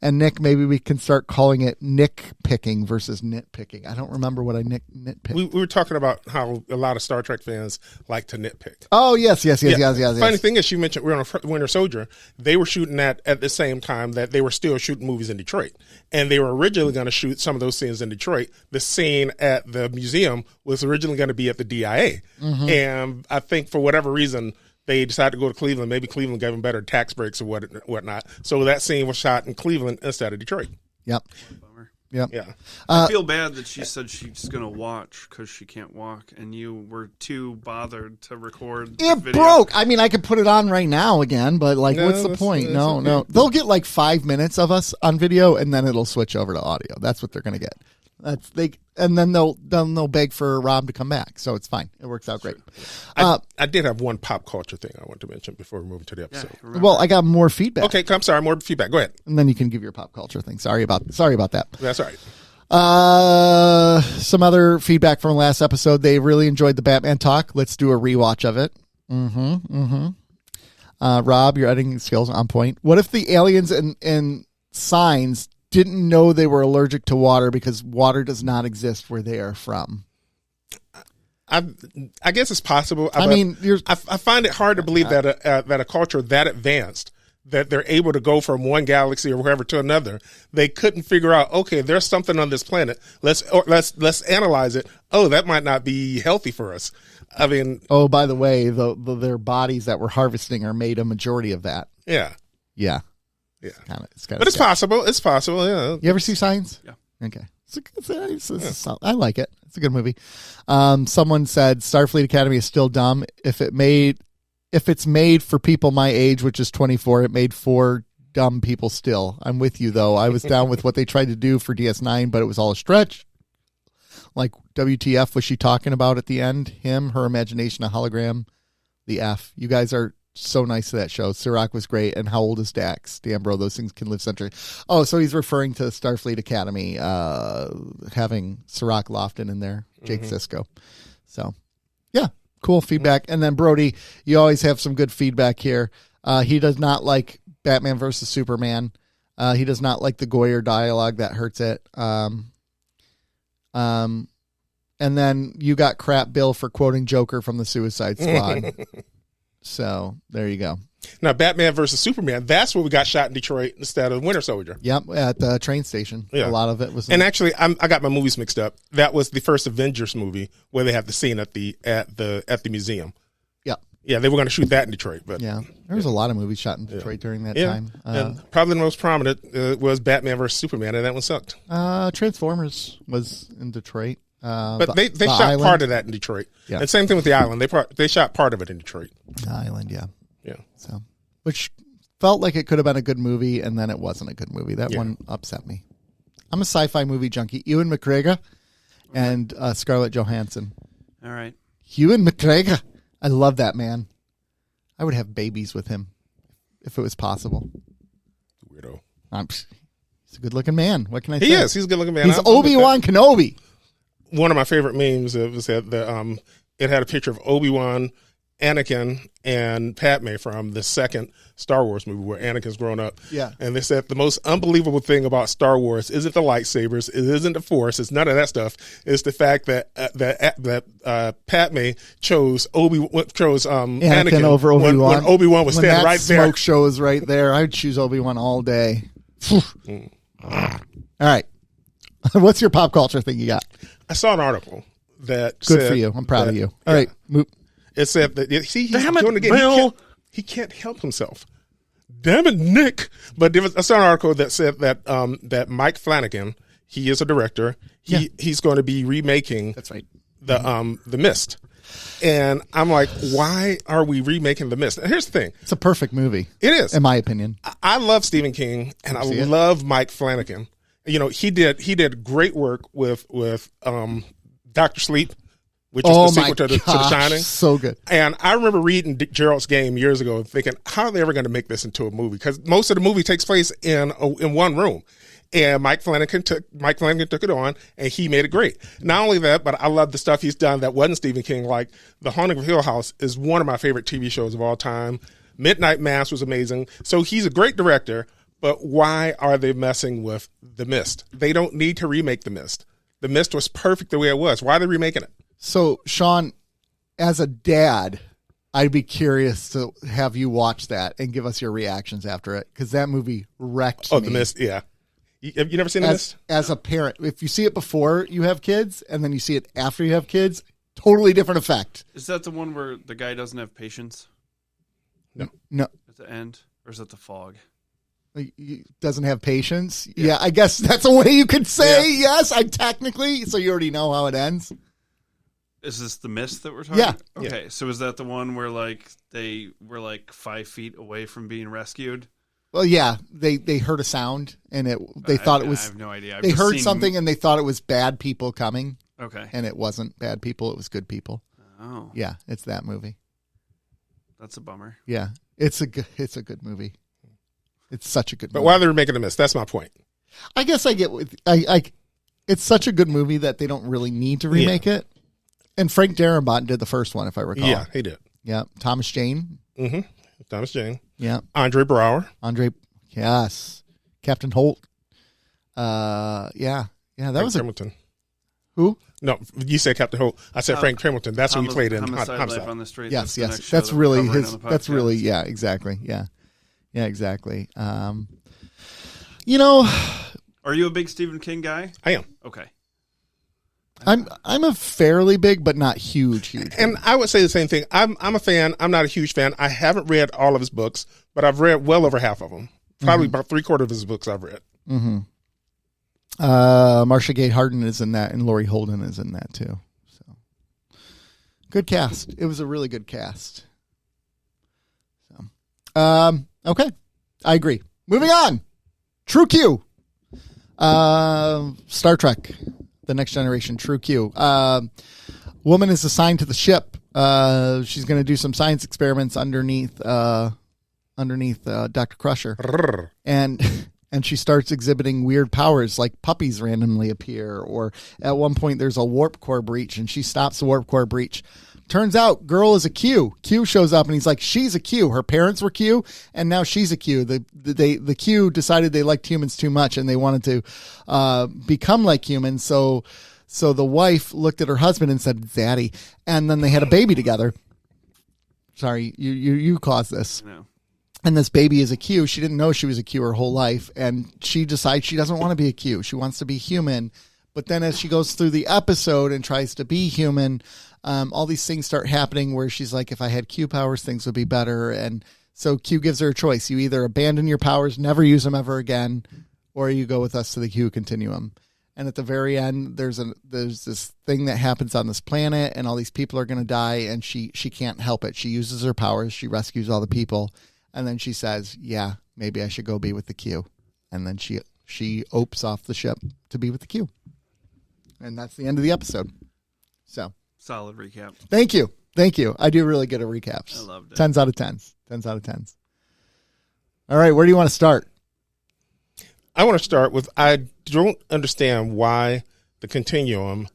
And Nick, maybe we can start calling it nick picking versus nitpicking. I don't remember what I nitpick. We were talking about how a lot of Star Trek fans like to nitpick. Oh, yes. Funny thing is, you mentioned we're on a Winter Soldier. They were shooting that at the same time that they were still shooting movies in Detroit. And they were originally going to shoot some of those scenes in Detroit. The scene at the museum was originally going to be at the DIA. And I think for whatever reason, they decided to go to Cleveland. Maybe Cleveland gave them better tax breaks or whatnot. So that scene was shot in Cleveland instead of Detroit. Yep. Bummer. Yep. Yeah. I feel bad that she said she's going to watch because she can't walk, and you were too bothered to record the It video. broke. I mean, I could put it on right now again, but like, No, what's the that's- point? that's No, okay. no. They'll get like 5 minutes of us on video, and then it'll switch over to audio. That's what they're going to get. And then they'll beg for Rob to come back, so it's fine. It works out great. I did have one pop culture thing I want to mention before we move to the Yeah, episode. remember. Well, I got more feedback. Okay, I'm sorry. More feedback. Go ahead. And then you can give your pop culture thing. Sorry about that. That's all right. Some other feedback from last episode. They really enjoyed the Batman talk. Let's do a rewatch of it. Rob, your editing skills on point. What if the aliens and signs didn't know they were allergic to water because water does not exist where they are from? I guess it's possible. I mean, I find it hard to believe that a culture that advanced, that they're able to go from one galaxy or wherever to another, they couldn't figure out, okay, there's something on this planet. Let's analyze it. Oh, that might not be healthy for us. I mean, oh, by the way, their bodies that we're harvesting are made a majority of that. yeah. Yeah. Yeah. It's kinda But it's sad. possible. It's possible. Yeah. You ever see Signs? Yeah. Okay. I like it. It's a good movie. Someone said Starfleet Academy is still dumb. If it's made for people my age, which is 24, it made for dumb people still. I'm with you though. I was down with what they tried to do for DS9, but it was all a stretch. Like WTF was she talking about at the end? Him, her imagination, a hologram, the F. You guys are so nice to that show. Sirach was great. And how old is Dax? Dan Bro, those things can live centuries. Oh, so he's referring to Starfleet Academy having Sirach Lofton in there, Jake Sisko. So, yeah, cool feedback. And then, Brody, you always have some good feedback here. He does not like Batman versus Superman. He does not like the Goyer dialogue. That hurts it. And then you got crap, Bill, for quoting Joker from the Suicide Squad. So there you go. Now, Batman versus Superman, that's what we got shot in Detroit instead of Winter Soldier. Yep, at the train station. Yeah. A lot of it was. And actually, I got my movies mixed up. That was the first Avengers movie where they have the scene at the museum. Yeah. Yeah, they were going to shoot that in Detroit, but Yeah, there was a lot of movies shot in Detroit during that time. and probably the most prominent was Batman versus Superman, and that one sucked. Transformers was in Detroit. But they the shot Island. part of that in Detroit. Yeah. And same thing with the Island. They shot part of it in Detroit. The Island, yeah. Yeah. So, which felt like it could have been a good movie, and then it wasn't a good movie. That Yeah. one upset me. I'm a sci-fi movie junkie. Ewan McGregor and Scarlett Johansson. All right. Ewan McGregor. I love that man. I would have babies with him if it was possible. Weirdo. He's a good-looking man. What can I say? He is. He's a good looking man. He's I'm with Obi-Wan Kenobi. that. One of my favorite memes was that it had a picture of Obi-Wan, Anakin, and Padme from the second Star Wars movie where Anakin's grown up. Yeah. And they said the most unbelievable thing about Star Wars isn't the lightsabers, it isn't the Force, it's none of that stuff. It's the fact that Padme chose Anakin over Obi-Wan. when Obi-Wan was When standing that right there. smoke show is right there, I'd choose Obi-Wan all day. All right. What's your pop culture thing you got? I saw an article that Good said for you. I'm proud of that- you. All right. It said that he's Damn it, doing it again. Bill. He can't help himself. Damn it, Nick! But I saw an article that said that that Mike Flanagan, he is a director. He's going to be remaking That's right. the Mist, and I'm like, why are we remaking the Mist? And here's the thing: It's a perfect movie, it is. in my opinion. I love Stephen King, and I See it? love Mike Flanagan. You know, he did great work with Dr. Sleep, which is the sequel to The Shining. So good. And I remember reading Dick Gerald's Game years ago and thinking, how are they ever going to make this into a movie? Because most of the movie takes place in one room. And Mike Flanagan took it on, and he made it great. Not only that, but I love the stuff he's done that wasn't Stephen King. Like The Haunting of Hill House is one of my favorite TV shows of all time. Midnight Mass was amazing. So he's a great director, but why are they messing with The Mist? They don't need to remake The Mist. The Mist was perfect the way it was. Why are they remaking it? So, Sean, as a dad, I'd be curious to have you watch that and give us your reactions after it, because that movie wrecked me. Oh, The Mist, yeah. You never seen The Mist? As a parent, if you see it before you have kids and then you see it after you have kids, totally different effect. Is that the one where the guy doesn't have patience No, at the end? Or is that the fog? he doesn't have patience. Yeah, I guess that's a way you could say Yeah. yes. I technically, so you already know how it ends. Is this the Mist that we're talking Yeah. about? Okay, so is that the one where like they were like 5 feet away from being rescued? Well, yeah, they heard a sound and they thought it I was. have no idea. I've They just heard seen- something and they thought it was bad people coming, Okay. and it wasn't bad people. It was good people. Oh, Yeah, it's that movie. that's a bummer. Yeah, it's a good movie. It's such a good But movie. why are they remaking The Mist? That's my point. I guess I get with it's such a good movie that they don't really need to remake it. And Frank Darabont did the first one, if I recall. Yeah, he did. Yeah. Thomas Jane. Mm-hmm. Thomas Jane. Yeah. Andre Brower. Andre. Yes. Captain Holt. Yeah. That Frank was Hamilton. who? No, you said Captain Holt. I said Frank Hamilton. That's who he played in Homicide. Homicide. Life on the Street. Yes. the next Yes. show That's that we're really covering his. on the That's really. podcast. Yeah. Exactly. Yeah. Yeah. Exactly. You know, Are you a big Stephen King guy? I am. Okay. I'm a fairly big, but not huge. And I would say the same thing. I'm a fan. I'm not a huge fan. I haven't read all of his books, but I've read well over half of them. Probably about 3/4 of his books I've read. Marcia Gay Harden is in that, and Laurie Holden is in that too. So good cast. It was a really good cast. So, okay, I agree. Moving on. True Q. Star Trek, The Next Generation. True Q. Woman is assigned to the ship. She's going to do some science experiments underneath Dr. Crusher. And she starts exhibiting weird powers, like puppies randomly appear, or at one point there's a warp core breach and she stops the warp core breach. Turns out girl is a Q. Q shows up and he's like, she's a Q. Her parents were Q and now she's a Q. The Q decided they liked humans too much and they wanted to become like humans. So the wife looked at her husband and said, Daddy. And then they had a baby together. Sorry, you caused this. No. And this baby is a Q. She didn't know she was a Q her whole life. And she decides she doesn't want to be a Q. She wants to be human. But then as she goes through the episode and tries to be human, all these things start happening where she's like, if I had Q powers, things would be better. And so Q gives her a choice. You either abandon your powers, never use them ever again, or you go with us to the Q continuum. And at the very end, there's this thing that happens on this planet and all these people are going to die. And she can't help it. She uses her powers. She rescues all the people. And then she says, yeah, maybe I should go be with the Q. And then she opes off the ship to be with the Q. And that's the end of the episode. So Solid recap. thank you. I do really good at recaps. I loved it. 10s out of 10s. 10s out of 10s. All right, where do you want to start? I want to start with, I don't understand why the Continuum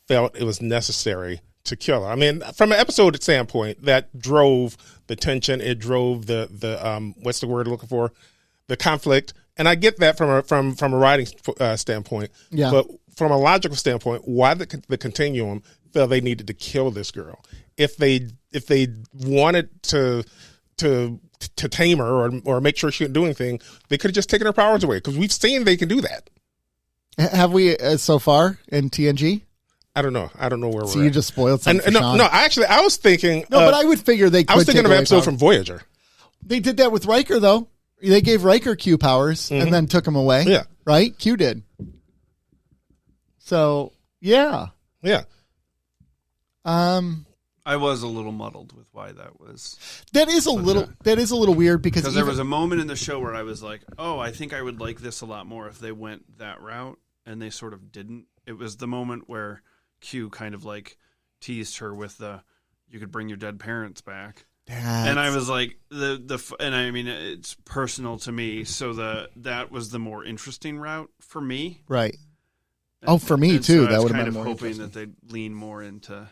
felt it was necessary to kill her. I mean, from an episode standpoint, that drove the tension. It drove the what's the word I'm looking for? The conflict. And I get that from a writing standpoint. Yeah. But from a logical standpoint, why the Continuum felt they needed to kill this girl? If they wanted to tame her or make sure she couldn't do anything, they could have just taken her powers away, because we've seen they can do that. Have we so far in TNG? I don't know where we're So at. you just spoiled something for no, Sean. I was thinking. No, but I would figure they could. I was thinking take of an away episode powers. from Voyager. They did that with Riker, though. They gave Riker Q powers and then took him away. Yeah. Right? Q did. So, yeah. Yeah. I was a little muddled with why that was. That is a little weird because Because there was a moment in the show where I was like, oh, I think I would like this a lot more if they went that route, and they sort of didn't. It was the moment where Q kind of like teased her with you could bring your dead parents back. And I was like, and I mean, it's personal to me, so that was the more interesting route for me. right. Oh, for me And too. so I That was would have kind been of more hoping interesting. that they'd lean more into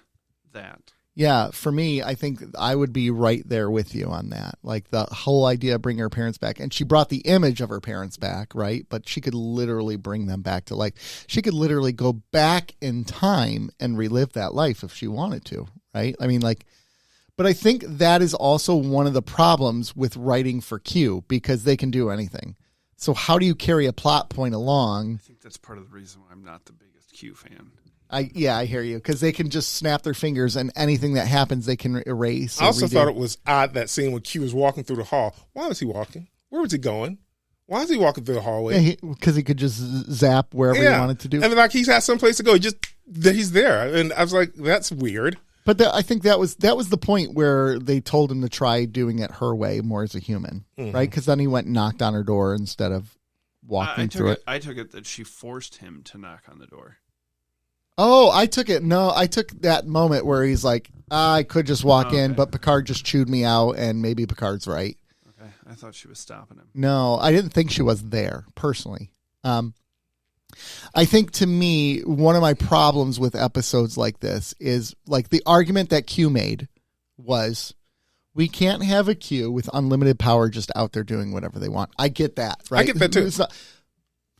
that. Yeah, for me, I think I would be right there with you on that. Like the whole idea of bringing her parents back. And she brought the image of her parents back, right? But she could literally bring them back to life. She could literally go back in time and relive that life if she wanted to, right? I mean, but I think that is also one of the problems with writing for Q, because they can do anything. So how do you carry a plot point along? I think that's part of the reason why I'm not the biggest Q fan. I hear you, because they can just snap their fingers and anything that happens they can erase. I also redo. thought it was odd, that scene when Q was walking through the hall. Why was he walking? Where was he going? Why is he walking through the hallway? Because he could just zap wherever he wanted to do. And like he's had someplace to go. He's there. And I was like, that's weird. But I think that was the point where they told him to try doing it her way, more as a human, right? Because then he went and knocked on her door instead of walking through it. I took it that she forced him to knock on the door. Oh, I took that moment where he's like, I could just walk in, Okay. but Picard just chewed me out, and maybe Picard's right. Okay, I thought she was stopping him. No, I didn't think she was there, personally. I think, to me, one of my problems with episodes like this is, like, the argument that Q made was, We can't have a Q with unlimited power just out there doing whatever they want. I get that, right? I get that too.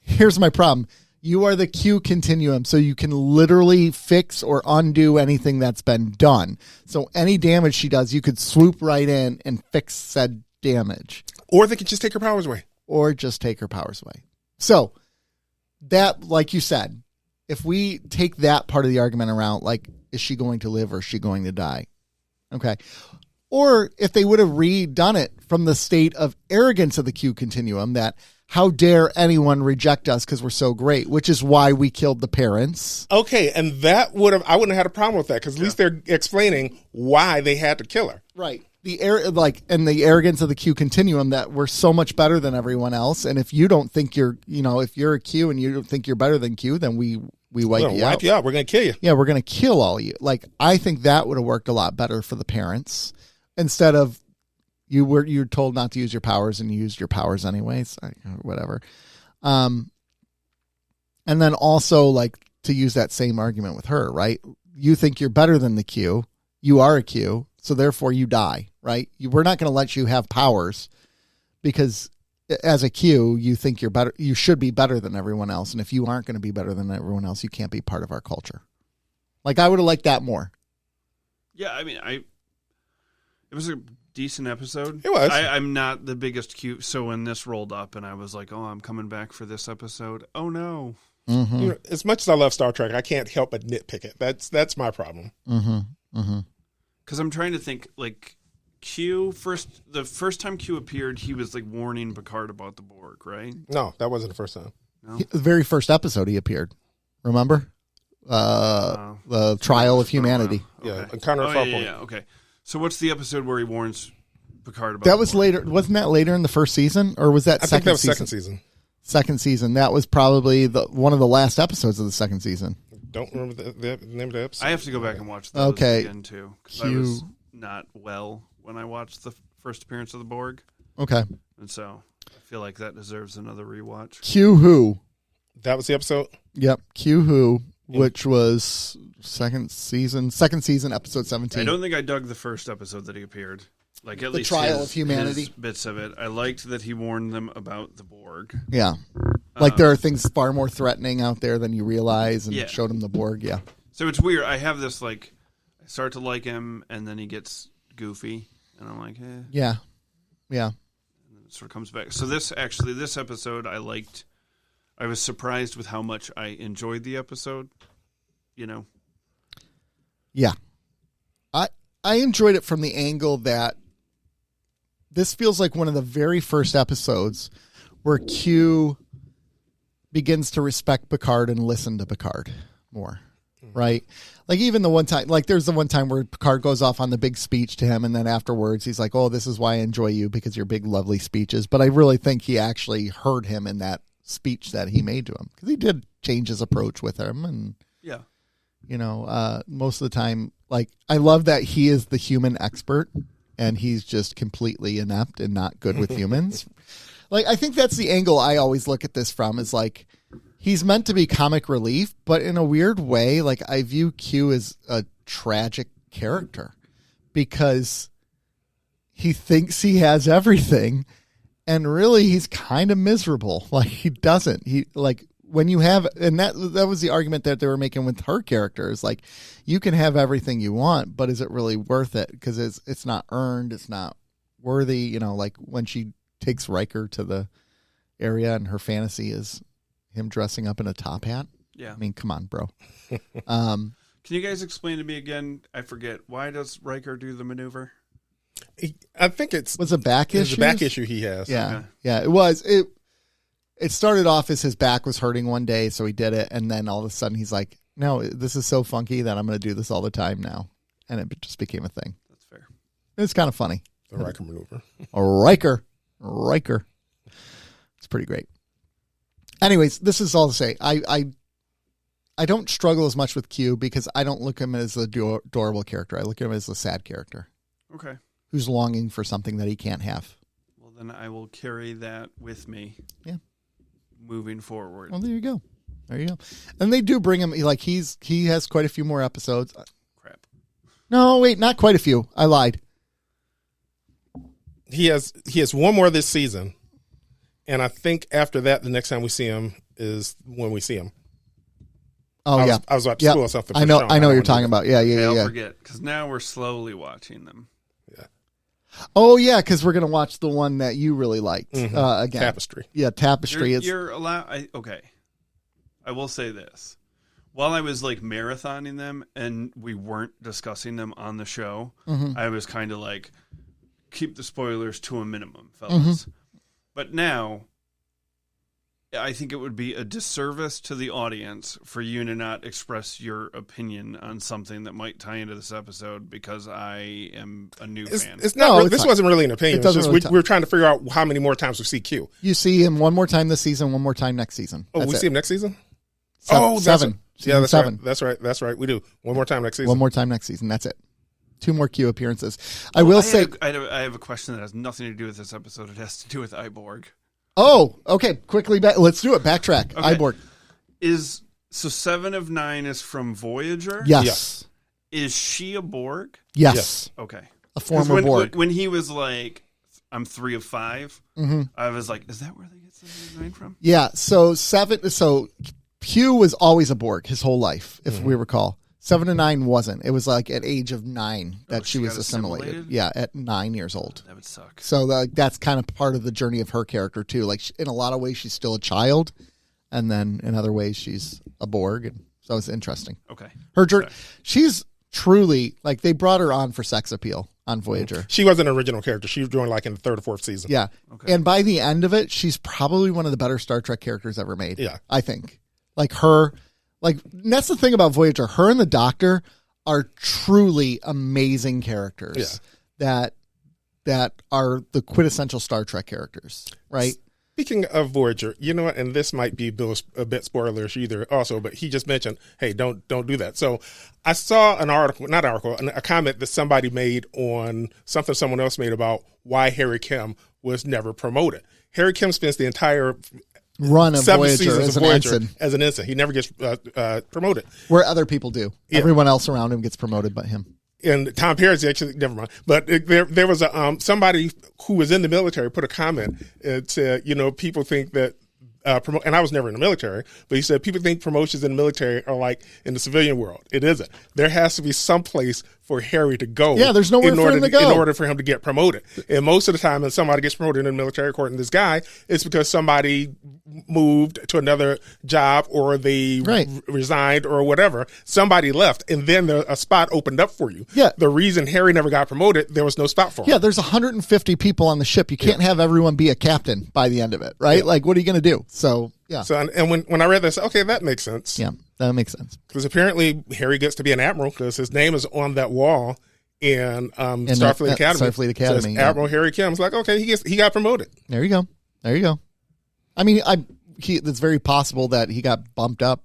Here's my problem. You are the Q continuum, so you can literally fix or undo anything that's been done. So any damage she does, you could swoop right in and fix said damage. Or they could just take her powers away. Or just take her powers away. So that, like you said, if we take that part of the argument around, like, is she going to live or is she going to die? Okay. Or if they would have redone it from the state of arrogance of the Q continuum, that how dare anyone reject us because we're so great, which is why we killed the parents. Okay, and I wouldn't have had a problem with that because at least they're explaining why they had to kill her. Right. The arrogance of the Q continuum that we're so much better than everyone else. And if you don't think if you're a Q and you don't think you're better than Q, then we wipe you out. We're going to kill you. Yeah, we're going to kill all of you. Like, I think that would have worked a lot better for the parents instead of you're told not to use your powers and you used your powers anyways, whatever. And then also, like, to use that same argument with her, right? You think you're better than the Q. You are a Q, so therefore you die, right? We're not going to let you have powers because as a Q, you think you're better. You should be better than everyone else. And if you aren't going to be better than everyone else, you can't be part of our culture. Like, I would have liked that more. Yeah, I mean, it was a decent episode. It was. I'm not the biggest Q, so when this rolled up and I was like, oh, I'm coming back for this episode. Oh, no. Mm-hmm. You know, as much as I love Star Trek, I can't help but nitpick it. That's my problem. Mm-hmm. Mm-hmm. Because I'm trying to think, like, the first time Q appeared, he was, like, warning Picard about the Borg, right? No, that wasn't the first time. No? The very first episode he appeared. Remember? The Trial of Humanity. Yeah, Encounter at Farpoint. Yeah, okay. So what's the episode where he warns Picard about That the was Borg? later. Wasn't that later in the first season? Or was that I second think that was season? second season. Second season. That was probably one of the last episodes of the second season. Don't remember the name of the episode. I have to go back and watch those Okay. again, too. Because I was not well when I watched the first appearance of the Borg. Okay. And so I feel like that deserves another rewatch. Q Who. That was the episode? Yep. Q Who, which was second season, episode 17. I don't think I dug the first episode that he appeared. Like, at least Trial of Humanity. his bits of it. I liked that he warned them about the Borg. Yeah. Like, there are things far more threatening out there than you realize, and Yeah. showed him the Borg. Yeah. So it's weird. I have this, like, I start to like him, and then he gets goofy, and I'm like, eh. Yeah. Yeah. And then it sort of comes back. So this episode I liked. I was surprised with how much I enjoyed the episode. You know? Yeah. I enjoyed it from the angle that this feels like one of the very first episodes where Q begins to respect Picard and listen to Picard more, right? Like, even the one time, like, there's the one time where Picard goes off on the big speech to him, and then afterwards he's like, oh, this is why I enjoy you, because your big, lovely speeches. But I really think he actually heard him in that speech that he made to him, because he did change his approach with him. And, Yeah. you know, most of the time, like, I love that he is the human expert, and he's just completely inept and not good with humans. Like, I think that's the angle I always look at this from, is like, he's meant to be comic relief, but in a weird way, like, I view Q as a tragic character because he thinks he has everything, and really he's kind of miserable. Like, he doesn't. He, like, when you have, and that was the argument that they were making with her characters, like, you can have everything you want, but is it really worth it? Because it's not earned, it's not worthy. You know, like when she takes Riker to the area and her fantasy is him dressing up in a top hat. Yeah. I mean, come on, bro. Can you guys explain to me again? I forget. Why does Riker do the maneuver? I think it's Was it back it's issue? a back issue he has. Yeah. Okay. Yeah, it was. It started off as his back was hurting one day, so he did it, and then all of a sudden he's like, no, this is so funky that I'm going to do this all the time now. And it just became a thing. That's fair. It's kind of funny. The Riker maneuver. A Riker. It's pretty great. Anyways, this is all to say. I don't struggle as much with Q because I don't look at him as the adorable character. I look at him as the sad character Okay. who's longing for something that he can't have. Well, then I will carry that with me. Yeah. Moving forward. Well, there you go. And they do bring him, like, he has quite a few more episodes. Crap. No, wait, not quite a few. I lied. he has one more this season, and I think after that, the next time we see him is when we see him. Oh, I yeah. was about to Yep. spoil something. I for know. Sean. I know what don't you're wanna do talking that. about. Yeah, yeah, I'll yeah. forget because now we're slowly watching them. Oh, yeah, because we're gonna watch the one that you really liked again. Tapestry. Yeah, Tapestry. You're allowed. Okay, I will say this: while I was like marathoning them and we weren't discussing them on the show, I was kind of like, keep the spoilers to a minimum, fellas. But now, I think it would be a disservice to the audience for you to not express your opinion on something that might tie into this episode because I am a new fan. It's not. No, really, it's this fine. wasn't really an opinion. It It's doesn't just really we're trying to figure out how many more times we see Q. You see him one more time this season, one more time next season. Oh, That's we it. see him next season. Seven. That's Seven. right. Season Yeah, that's 7. right. That's right. We do one more time next season. One more time next season. That's it. 2 more Q appearances. I will say. I have a question that has nothing to do with this episode. It has to do with Iborg. Oh, okay. Quickly, let's do it. Backtrack. Okay. Iborg. So 7 of 9 is from Voyager? Yes. Is she a Borg? Yes. Okay. A 'Cause former Borg. When he was like, I'm 3 of 5, I was like, is that where they get 7 of 9 from? Yeah. So Q was always a Borg his whole life, if we recall. 7 to 9 wasn't. It was like at age of 9 that she she was got assimilated. assimilated? Yeah, at 9 years old. That would suck. So that's kind of part of the journey of her character too. Like in a lot of ways, she's still a child, and then in other ways, she's a Borg. And so it's interesting. Okay. Her journey. She's truly like they brought her on for sex appeal on Voyager. She was an original character. She was doing like in the 3rd or 4th season. Yeah. And by the end of it, she's probably one of the better Star Trek characters ever made. Yeah. I think. Like her, that's the thing about Voyager. Her and the Doctor are truly amazing characters that are the quintessential Star Trek characters, right? Speaking of Voyager, you know what? And this might be Bill's a bit spoilerish either. Also, but he just mentioned, "Hey, don't do that." So I saw a comment that somebody made on something someone else made about why Harry Kim was never promoted. Harry Kim spends the entire Run of 7 Voyager seasons as of an Voyager ensign, as an ensign. He never gets promoted. where other people do. Yeah. Everyone else around him gets promoted but him. And Tom Paris actually, never mind. But there was a somebody who was in the military put a comment. It said, people think that and I was never in the military, but he said people think promotions in the military are like in the civilian world. It isn't. There has to be some place for Harry to go. Yeah, there's nowhere for him to go. In order for him to get promoted. And most of the time when somebody gets promoted in the military, according to this guy, it's because somebody moved to another job or they resigned or whatever. Somebody left and then a spot opened up for you. Yeah. The reason Harry never got promoted, there was no spot for him. Yeah, there's 150 people on the ship. You can't have everyone be a captain by the end of it, right? Yeah. Like, what are you going to do? So, yeah. So, and when I read this, okay, that makes sense. Yeah, that makes sense. Because apparently Harry gets to be an admiral because his name is on that wall in Starfleet Academy. Starfleet Academy, Says yeah. Admiral Harry Kim. It's like, okay, he got promoted. There you go. There you go. I mean, it's very possible that he got bumped up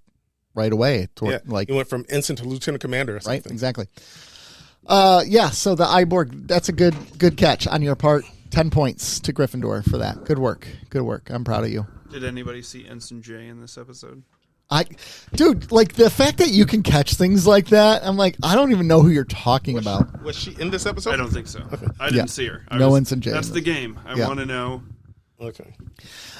right away. He went from ensign to lieutenant commander or something. Right, exactly. So the Iborg, that's a good catch on your part. 10 points to Gryffindor for that. Good work. I'm proud of you. Did anybody see Ensign J in this episode? Dude, like the fact that you can catch things like that, I'm like, I don't even know who you're talking about. Was she in this episode? I don't think so. I Yeah. didn't see her. No Ensign J. That's the game. I want to know. Okay.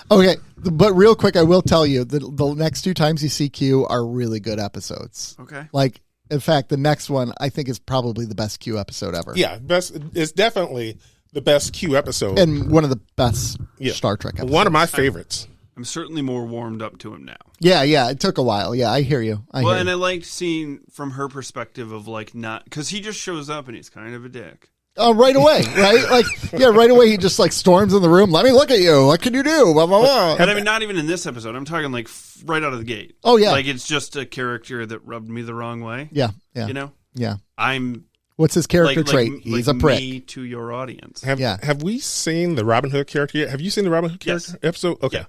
Okay, but real quick, I will tell you the next 2 times you see Q are really good episodes. Okay. Like, in fact, the next one I think is probably the best Q episode ever. Yeah, it's definitely the best Q episode. And one of the best Star Trek episodes. One of my favorites. I'm certainly more warmed up to him now. Yeah, it took a while. Yeah, I hear you. I liked seeing from her perspective of like not because he just shows up and he's kind of a dick. Oh, right away, right? Like, yeah, right away he just like storms in the room. Let me look at you. What can you do? Blah, blah, blah. And I mean, not even in this episode. I'm talking like right out of the gate. Oh, yeah. Like it's just a character that rubbed me the wrong way. Yeah. You know? Yeah. I'm. What's his character trait? He's a prick. Me to your audience. Have we seen the Robin Hood character yet? Have you seen the Robin Hood character episode? Okay. Yeah.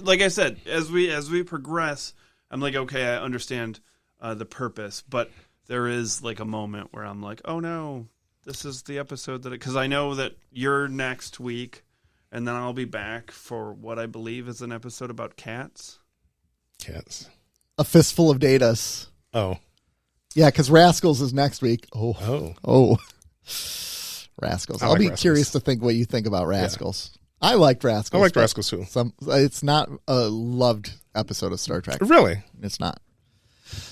Like I said, as we progress, I'm like, okay, I understand the purpose, but there is like a moment where I'm like, oh no, this is the episode because I know that you're next week, and then I'll be back for what I believe is an episode about cats. Cats. A fistful of datas. Oh. Yeah, because Rascals is next week. Oh. Rascals. I I'll like be Rascals. curious to think what you think about Rascals. I liked Rascals. I liked but Rascals too. It's not a loved episode of Star Trek. Really? It's not.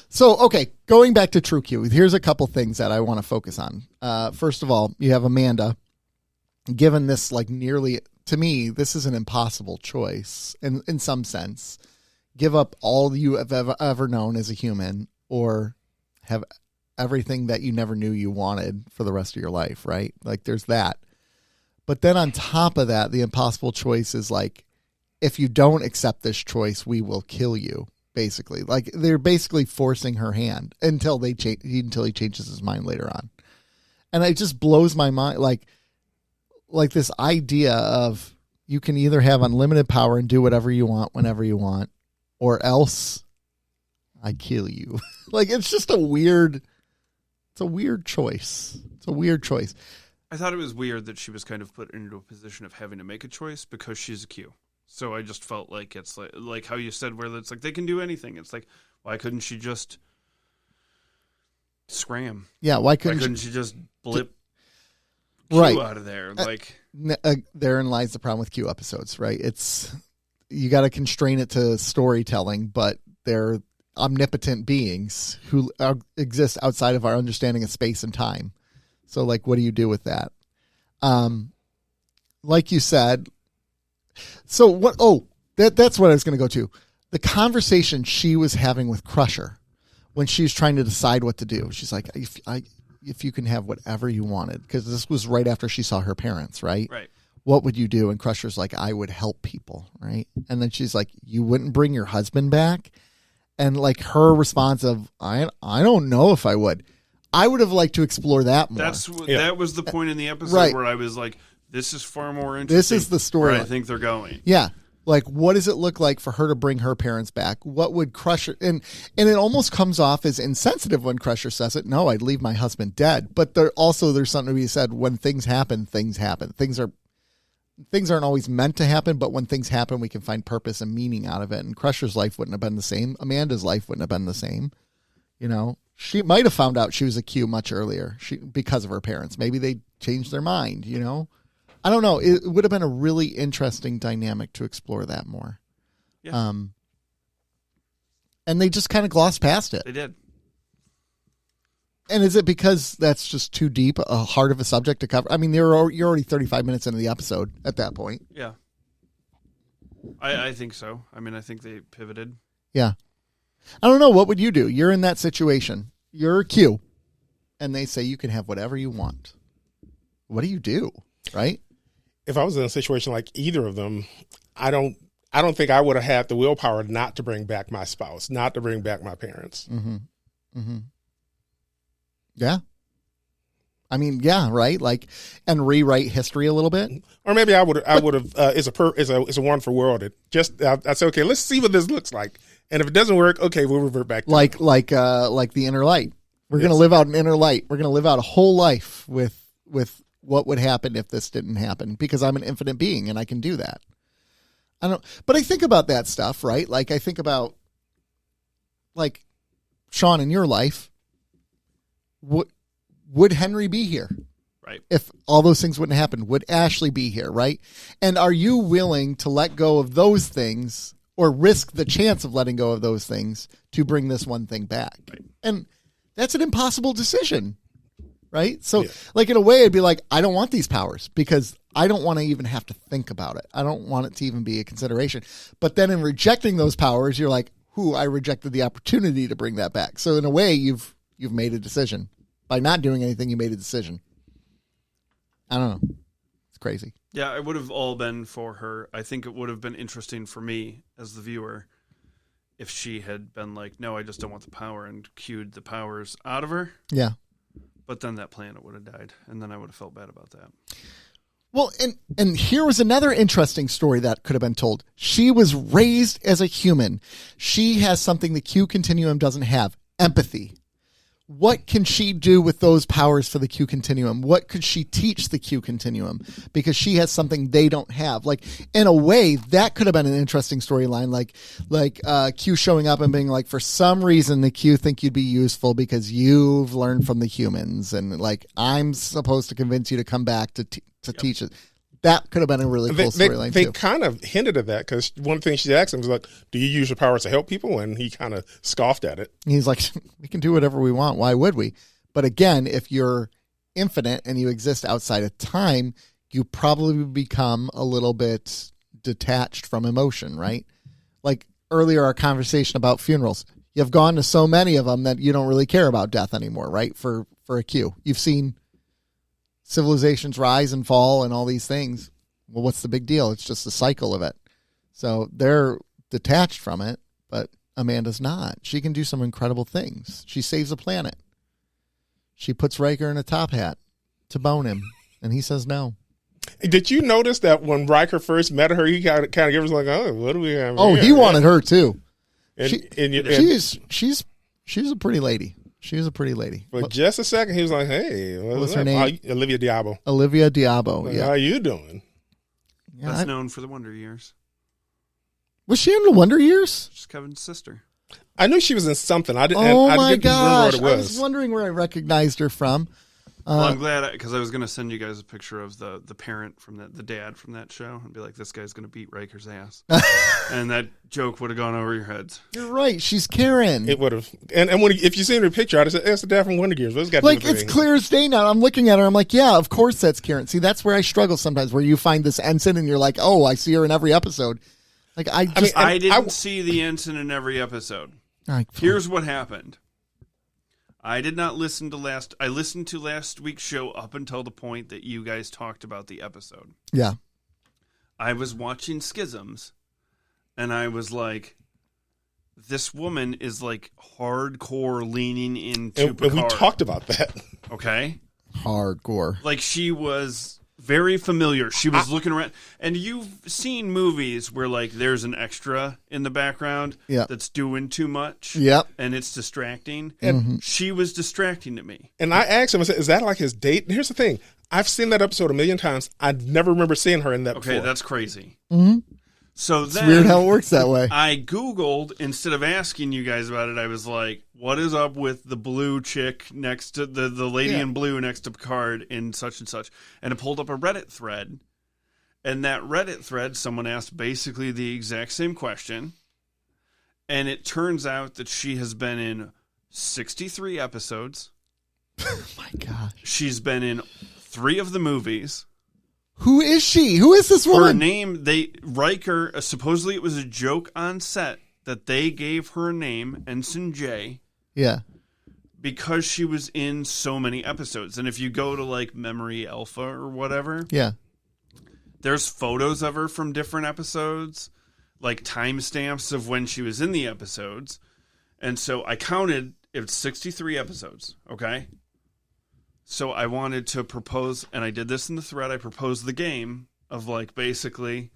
So, okay, going back to True Q, here's a couple things that I want to focus on. First of all, you have Amanda. Given this, like, nearly, to me, this is an impossible choice in some sense. Give up all you have ever known as a human, or have everything that you never knew you wanted for the rest of your life, right? Like, there's that. But then on top of that, the impossible choice is like, if you don't accept this choice, we will kill you. Basically, like, they're basically forcing her hand until he changes his mind later on, and it just blows my mind. Like this idea of you can either have unlimited power and do whatever you want whenever you want, or else I kill you. Like, it's just a weird choice. It's a weird choice. I thought it was weird that she was kind of put into a position of having to make a choice because she's a Q. So I just felt like it's like how you said, where it's like they can do anything. It's like, why couldn't she just scram? Yeah, why couldn't she just blip Q right out of there? Like, therein lies the problem with Q episodes, right? It's, you got to constrain it to storytelling, but they're omnipotent beings who exist outside of our understanding of space and time. So, like, what do you do with that? Like you said. So what? Oh, that's what I was going to go to. The conversation she was having with Crusher when she was trying to decide what to do. She's like, if you can have whatever you wanted, because this was right after she saw her parents, right? right. What would you do? And Crusher's like, I would help people, right? And then she's like, you wouldn't bring your husband back? And like her response of, I don't know if I would. I would have liked to explore that more. That was the point in the episode Right. where I was like, this is far more interesting. This is the story. where I think they're going. Yeah. Like, what does it look like for her to bring her parents back? What would Crusher, and it almost comes off as insensitive when Crusher says it. No, I'd leave my husband dead. But there's something to be said. When things happen, things happen. Things aren't always meant to happen, but when things happen, we can find purpose and meaning out of it. And Crusher's life wouldn't have been the same. Amanda's life wouldn't have been the same. You know, she might have found out she was a Q much earlier because of her parents. Maybe they changed their mind, you know? I don't know. It would have been a really interesting dynamic to explore that more. Yeah. And they just kind of glossed past it. They did. And is it because that's just too deep, a heart of a subject to cover? I mean, you're already 35 minutes into the episode at that point. Yeah. I think so. I mean, I think they pivoted. Yeah. I don't know. What would you do? You're in that situation. You're a Q. And they say you can have whatever you want. What do you do? Right? If I was in a situation like either of them, I don't think I would have had the willpower not to bring back my spouse, not to bring back my parents. Mm-hmm. Mm-hmm. Yeah. I mean, yeah, right. Like, and rewrite history a little bit. Or maybe I would have as a wonderful world. I'd say, okay, let's see what this looks like, and if it doesn't work, okay, we'll revert back. Like the inner light. We're going to live out an inner light. We're going to live out a whole life with what would happen if this didn't happen, because I'm an infinite being and I can do that. But I think about that stuff, right? Like, I think about, like, Sean, in your life, would Henry be here? Right. If all those things wouldn't happen, would Ashley be here? Right. And are you willing to let go of those things, or risk the chance of letting go of those things to bring this one thing back? Right. And that's an impossible decision. Right. So, like, in a way, I'd be like, I don't want these powers because I don't want to even have to think about it. I don't want it to even be a consideration. But then in rejecting those powers, you're like, I rejected the opportunity to bring that back. So in a way, you've made a decision. By not doing anything, you made a decision. I don't know. It's crazy. Yeah, it would have all been for her. I think it would have been interesting for me as the viewer if she had been like, no, I just don't want the power, and cued the powers out of her. Yeah. But then that planet would have died, and then I would have felt bad about that. Well, and here was another interesting story that could have been told. She was raised as a human. She has something the Q continuum doesn't have: empathy. what can she do with those powers for the Q Continuum? What could she teach the Q Continuum? Because she has something they don't have. Like, in a way, that could have been an interesting storyline. Like Q showing up and being like, for some reason, the Q think you'd be useful because you've learned from the humans. And, like, I'm supposed to convince you to come back to teach it. That could have been a really cool storyline, They too. kind of hinted at that because one thing she asked him was like, do you use your powers to help people? And he kind of scoffed at it. He's like, we can do whatever we want. Why would we? But again, if you're infinite and you exist outside of time, you probably become a little bit detached from emotion, right? Like earlier, our conversation about funerals. You've gone to so many of them that you don't really care about death anymore, right? For a Q. You've seen civilizations rise and fall and all these things. Well, what's the big deal? It's just the cycle of it. So they're detached from it, but Amanda's not. She can do some incredible things. She saves a planet. She puts Riker in a top hat to bone him, and he says no. Did you notice that when Riker first met her, he kind of gave us like, oh, what do we have Oh, here? he wanted her too. And, She's a pretty lady. She's a pretty lady. for just a second, he was like, hey, what's her up? name? Olivia Diabo. Olivia Diabo. Like, Yeah. how you doing? Yeah, That's known for the Wonder Years. was she in the Wonder Years? She's Kevin's sister. I knew she was in something. I didn't. Oh I my didn't remember gosh! what it I was. was wondering where I recognized her from. Well, I'm glad because I was going to send you guys a picture of the parent from the dad from that show and be like, this guy's going to beat Riker's ass, and that joke would have gone over your heads. You're right. She's Karen. It would have. And if you seen her picture, I'd have said, that's the dad from Wonder Years. What's got to Like, do with it's anything? clear as day now. I'm looking at her. I'm like, yeah, of course that's Karen. See, that's where I struggle sometimes, where you find this ensign and you're like, oh, I see her in every episode. Like, I just, mean, I didn't see the ensign in every episode. Here's what happened. I did not listen to I listened to last week's show up until the point that you guys talked about the episode. yeah. I was watching Schisms, and I was like, this woman is like hardcore leaning into And Picard. we talked about that. Okay? Hardcore. Like, she was very familiar. She was looking around. And you've seen movies where, like, there's an extra in the background Yeah. that's doing too much. Yep. And it's distracting. And She was distracting to me. And I asked him, I said, is that like his date? And here's the thing. I've seen that episode a million times. I never remember seeing her in that Okay, before. that's crazy. Mm-hmm. So It's then weird how it works that way. I Googled, instead of asking you guys about it, I was like, what is up with the blue chick next to the lady in blue next to Picard in such and such? And it pulled up a Reddit thread. And that Reddit thread, someone asked basically the exact same question. And it turns out that she has been in 63 episodes. Oh my gosh. She's been in 3 of the movies. Who is she? Who is this Her woman? name, Riker, supposedly it was a joke on set that they gave her a name, Ensign J, Yeah. because she was in so many episodes. And if you go to like Memory Alpha or whatever, Yeah. there's photos of her from different episodes, like timestamps of when she was in the episodes. And so I counted, it's 63 episodes, okay? So I wanted to propose, and I did this in the thread, I proposed the game of like basically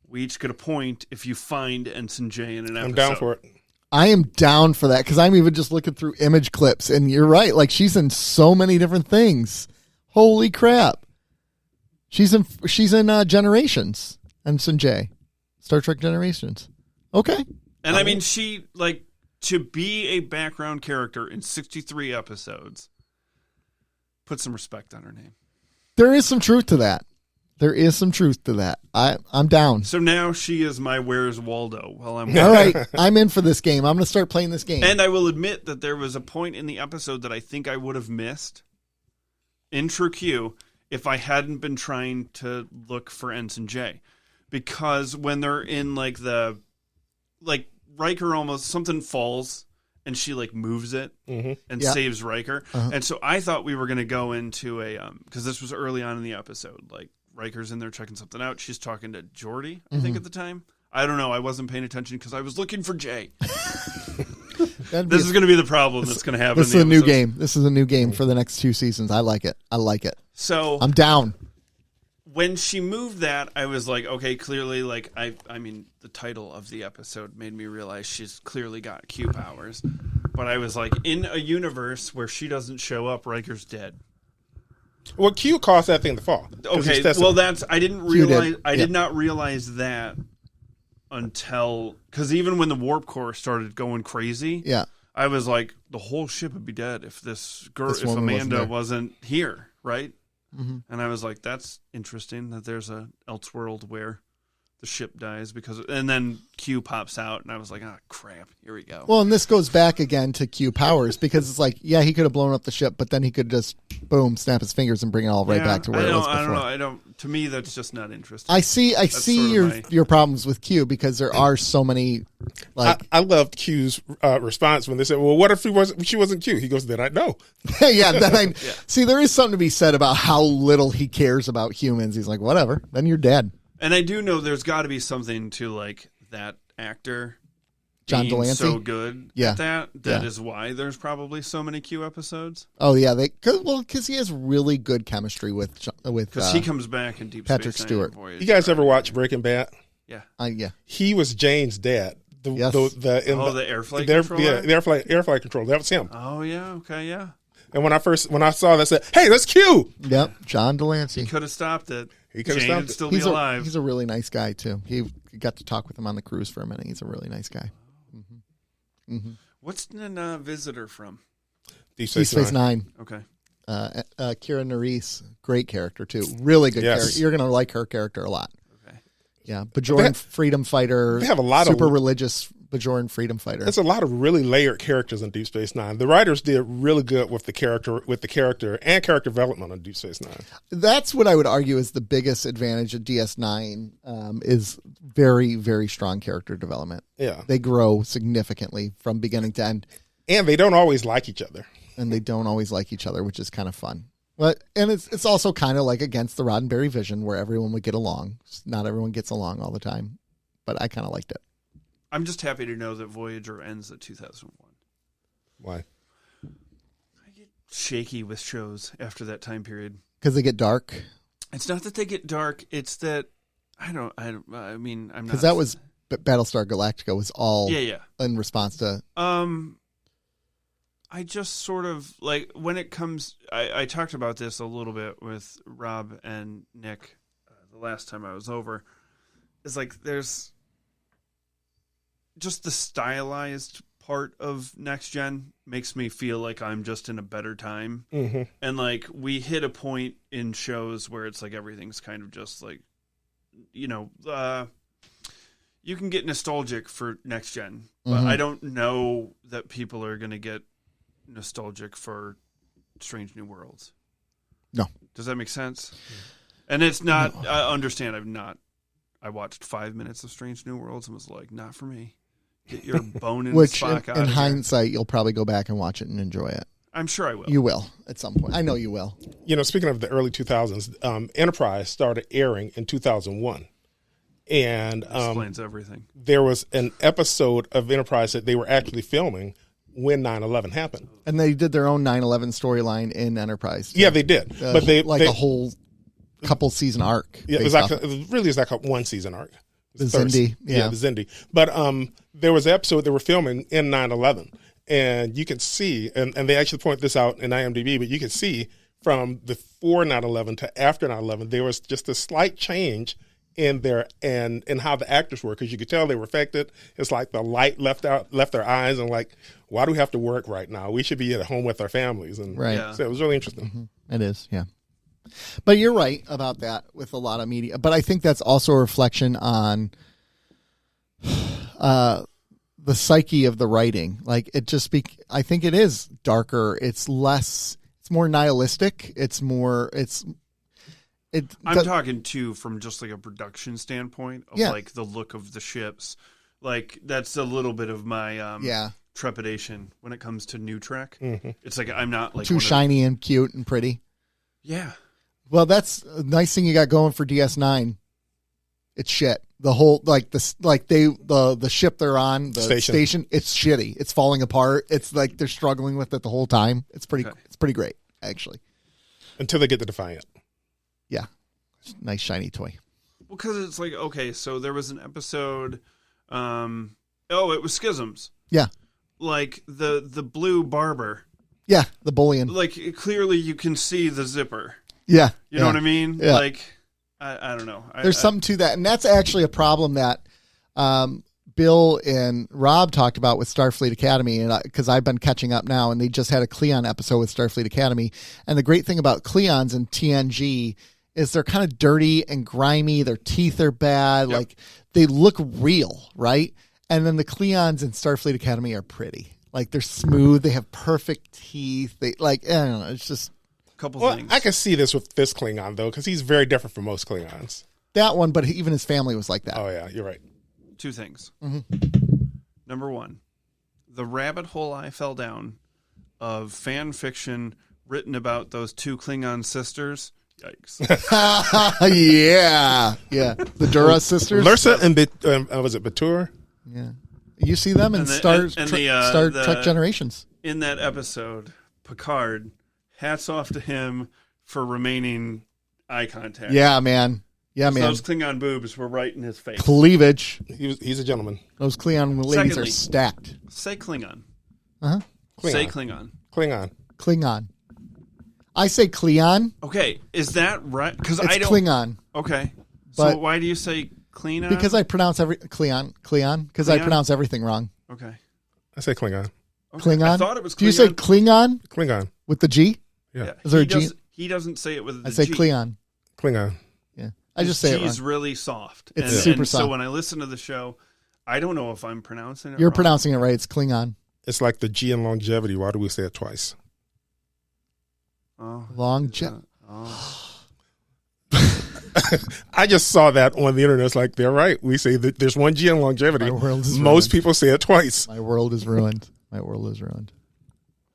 we each get a point if you find Ensign J in an episode. I'm down for it. I am down for that because I'm even just looking through image clips, and you're right. Like, she's in so many different things. Holy crap! She's in Generations. Ensign J, Star Trek Generations. Okay. And I mean, she, like, to be a background character in 63 episodes, put some respect on her name. There is some truth to that. I'm down. So now she is my Where's Waldo while I'm All right, I'm in for this game. I'm going to start playing this game. And I will admit that there was a point in the episode that I think I would have missed in True Q if I hadn't been trying to look for Ensign J. Because when they're in like Riker almost, something falls and she like moves it and saves Riker. And so I thought we were going to go into a, because this was early on in the episode, like Riker's in there checking something out. She's talking to Geordi, I think at the time. I don't know. I wasn't paying attention because I was looking for Jay. This is going to be the problem that's going to happen. This in is the a new episodes. game. This is a new game for the next 2 seasons. I like it. So I'm down. when she moved that, I was like, okay, clearly, like, I mean, the title of the episode made me realize she's clearly got Q powers. But But I was like, in a universe where she doesn't show up, Riker's dead. Well, Q caused that thing to fall. 'Cause Okay, he's testing well, it. I didn't Q did. realize. I Yeah. did not realize that until because even when the warp core started going crazy, Yeah. I was like, the whole ship would be dead if this girl, This if woman wasn't Amanda there. wasn't here, right? Mm-hmm. And I was like, that's interesting that there's a Elseworld where the ship dies and then Q pops out, and I was like, ah, crap, here we go. Well, and this goes back again to Q powers because it's like, yeah, he could have blown up the ship, but then he could just boom, snap his fingers and bring it all right Yeah, back to where it was before. I don't know. I don't. To me, that's just not interesting. I see sort your of my- your problems with Q because there are so many like I loved Q's response when they said, "Well, what if she wasn't Q?" He goes, "Then I know." yeah, then see there is something to be said about how little he cares about humans. He's like, whatever, then you're dead. And I do know there's got to be something to like that actor, John being Delancey? so good Yeah. at that. That Yeah. is why there's probably so many Q episodes. Oh yeah, because he has really good chemistry with Because he comes back in Deep Patrick Space Nine Stewart. and Voyager. You guys ever watch Breaking Bad? Yeah. yeah. He was Jane's dad. Yes. The air flight controller? Yeah, the air flight controller. That was him. Oh yeah. Okay. Yeah. And when I saw that, I said, "Hey, that's Q." Yep, John Delancey. Could have stopped it. He could have Jane stopped would it. still be alive. He's a really nice guy too. He got to talk with him on the cruise for a minute. He's a really nice guy. What's the visitor from? Deep Deep Space Nine. Okay. Kira Nerys, great character too. Really good Yes. character. You're gonna like her character a lot. Okay. Yeah, Bajoran freedom fighter. they have a lot of- super religious Bajoran freedom fighter. There's a lot of really layered characters in Deep Space Nine. The writers did really good with the character and character development on Deep Space Nine. That's what I would argue is the biggest advantage of DS9 is very, very strong character development. Yeah, They grow significantly from beginning to end, and they don't always like each other. and they don't always like each other, which is kind of fun. And it's also kind of like against the Roddenberry vision where everyone would get along. Not everyone gets along all the time, but I kind of liked it. I'm just happy to know that Voyager ends at 2001. Why? I get shaky with shows after that time period. Because they get dark. It's not that they get dark. It's that I mean, I'm not. Because that was Battlestar Galactica was all Yeah. in response to. I just sort of like when it comes. I talked about this a little bit with Rob and Nick the last time I was over. It's like there's just the stylized part of Next Gen makes me feel like I'm just in a better time. Mm-hmm. And like we hit a point in shows where it's like everything's kind of just like, you can get nostalgic for Next Gen, but I don't know that people are going to get nostalgic for Strange New Worlds. No. Does that make sense? And it's not, I understand I watched 5 minutes of Strange New Worlds and was like, not for me. Get your bone and Which, Spock out in of here. hindsight, you'll probably go back and watch it and enjoy it. I'm sure I will. You will at some point. I know you will. Speaking of the early 2000s, Enterprise started airing in 2001. And Explains everything. there was an episode of Enterprise that they were actually filming when 9/11 happened. And they did their own 9/11 storyline in Enterprise. Yeah, they did. But they a whole couple season arc. Yeah, based off it was like a one season arc. The Xindi, yeah. The Xindi. But there was an episode they were filming in 9/11, and you can see, and they actually point this out in IMDb, but you can see from before 9/11 to after 9/11, there was just a slight change in their and in how the actors were, because you could tell they were affected. It's like the light left their eyes, and like, why do we have to work right now? We should be at home with our families. And Right. Yeah. so it was really interesting. It is, yeah. But you're right about that with a lot of media. But I think that's also a reflection on the psyche of the writing. Like I think it is darker. It's more nihilistic. I'm talking too from just like a production standpoint of Yeah. like the look of the ships. Like that's a little bit of my trepidation when it comes to New Trek. It's like I'm not like too shiny and cute and pretty. Yeah. Well, that's a nice thing you got going for DS9. It's shit. The whole the ship they're on, the station, it's shitty. It's falling apart. It's like they're struggling with it the whole time. It's pretty great, actually. Until they get to Defiant. Yeah. Nice shiny toy. Well, because it's like, okay, so there was an episode. It was Schisms. Yeah. like the blue barber. Yeah, the bullion. Like clearly you can see the zipper. Yeah. You know what I mean? Yeah. Like I don't know. There's something to that. And that's actually a problem that Bill and Rob talked about with Starfleet Academy, and because I've been catching up now, and they just had a Klingon episode with Starfleet Academy. And the great thing about Klingons in TNG is they're kind of dirty and grimy. Their teeth are bad. Yep. Like they look real, right? And then the Klingons in Starfleet Academy are pretty. Like they're smooth. They have perfect teeth. They like, I don't know. It's just couple Well, things. I can see this with this Klingon though, because he's very different from most Klingons. that one, but even his family was like that. Oh yeah, you're right. Two things. Mm-hmm. Number one, the rabbit hole I fell down of fan fiction written about those two Klingon sisters. Yikes. Yeah. The Dura sisters. Lursa and was it Batur? Yeah. You see them in And the- Star and the, Star the- Trek Generations. In that episode, Picard, hats off to him for remaining eye contact. Yeah, man. Yeah, man. Those Klingon boobs were right in his face. Cleavage. He's a gentleman. Those Klingon ladies Secondly- are stacked. Say Klingon. Uh-huh. Say Klingon. Klingon. Klingon. Klingon. I say Klingon. Okay, is that right? Because It's I don't. Klingon. Okay, But- so why do you say Klingon? Because I pronounce Klingon, because I Klingon? pronounce everything wrong. Okay. I say Klingon. Okay. Klingon. I thought it was Klingon. Do you say Klingon Klingon. with the G? Yeah. Is there he a G? He doesn't say it with the I say G. Klingon. Klingon. Yeah. I just say it G's wrong. really soft. It's and, super and So soft. when I listen to the show, I don't know if I'm pronouncing it You're wrong. pronouncing it right. It's Klingon. It's like the G in longevity. Why do we say it twice? Oh. Oh. I just saw that on the internet. It's like, they're right. We say that there's one G in longevity. My world is Most ruined. people say it twice. My world is ruined. My world is ruined.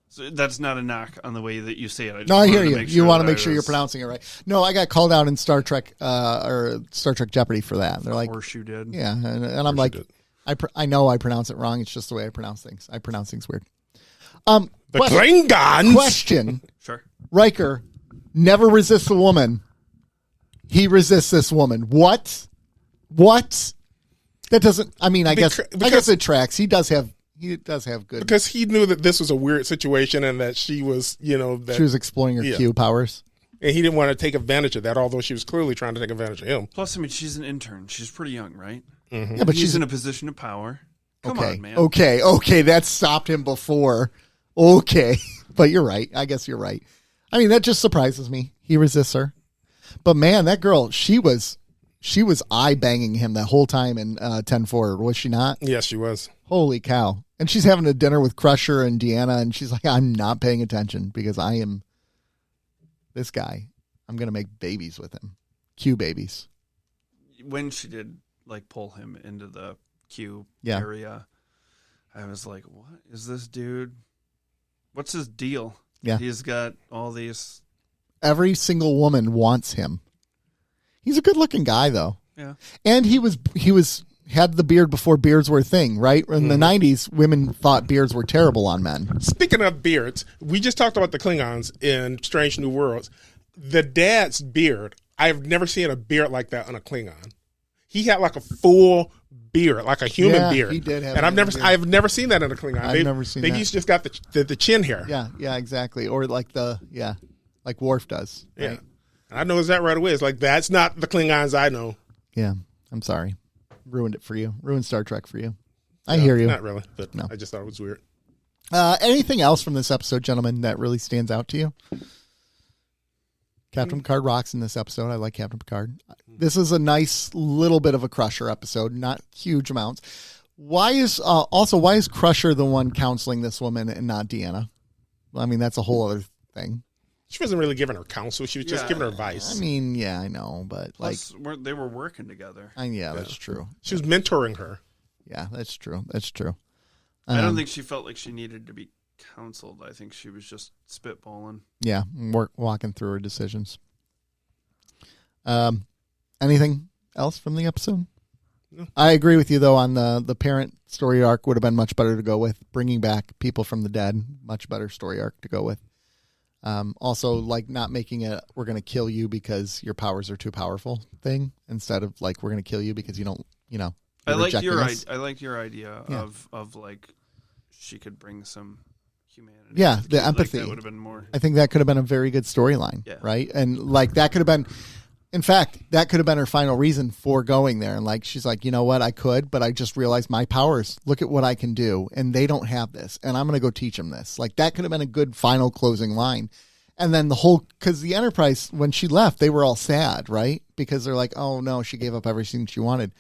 So that's not a knock on the way that you say it. just No, I hear wanted to you. make You want to that make I sure you're was- pronouncing it right. No, I got called out in Star Trek or Star Trek Jeopardy for that. They're like, Of course you did. yeah, and I'm like, did. I know I pronounce it wrong. It's just the way I pronounce things. I pronounce things weird. The Klingons. Question: Sure. Riker never resists a woman. He resists this woman. What? That doesn't. I mean, I guess Because- it tracks. He does have good. Because he knew that this was a weird situation and that she was, that She was exploring her Yeah. Q powers. and he didn't want to take advantage of that, although she was clearly trying to take advantage of him. Plus, I mean, she's an intern. She's pretty young, right? Yeah, but He's she's in a position of power. Come okay. on, man. Okay. That stopped him before. Okay, but you're right. I guess you're right. I mean, that just surprises me. He resists her, but man, that girl, she was eye banging him that whole time in 10-4, was she not? Yes, she was. Holy cow! And she's having a dinner with Crusher and Deanna, and she's like, "I'm not paying attention because I am this guy. I'm gonna make babies with him, Q babies." When she did like pull him into the Q Yeah. area, I was like, "What is this dude? What's his deal? Yeah. He's got all these." Every single woman wants him. He's a good-looking guy, though. Yeah. And he had the beard before beards were a thing, right? In the 90s, women thought beards were terrible on men. Speaking of beards, we just talked about the Klingons in Strange New Worlds. The dad's beard, I've never seen a beard like that on a Klingon. He had like a full beard, like a human Yeah, beard. he did have and a I've never, beard. I've never seen that in a Klingon. I've never seen they that. He's just got the chin hair. Yeah, exactly. Or like like Worf does. Yeah. Right? I know that right away. It's like, that's not the Klingons I know. Yeah. I'm sorry. Ruined it for you. Ruined Star Trek for you. I hear you. Not really, but No. I just thought it was weird. Anything else from this episode, gentlemen, that really stands out to you? Captain Picard rocks in this episode. I like Captain Picard. This is a nice little bit of a Crusher episode, not huge amounts. Why is Crusher the one counseling this woman and not Deanna? I mean, that's a whole other thing. She wasn't really giving her counsel. She was just Yeah. giving her advice. I mean, yeah, I know, but Plus, they were working together. that's true. She was mentoring her. Yeah, that's true. That's true. I don't think she felt like she needed to be counseled. I think she was just spitballing. Yeah, walking through her decisions. Anything else from the episode? No. I agree with you, though, on the parent story arc would have been much better to go with. Bringing back people from the dead, much better story arc to go with. Also, like not making it, we're going to kill you because your powers are too powerful thing, instead of like, we're going to kill you because you don't, I you're liked rejecting your us. I liked your idea Yeah. of like she could bring some humanity. Yeah, the Like, empathy. that would have been more. I think that could have been a very good storyline, Yeah. right? And like that could have been, in fact, that could have been her final reason for going there. And like she's like, you know what, I could, but I just realized my powers. Look at what I can do, and they don't have this, and I'm going to go teach them this. Like that could have been a good final closing line. And then the whole, because the Enterprise, when she left, they were all sad, right? Because they're like, oh no, she gave up everything she wanted.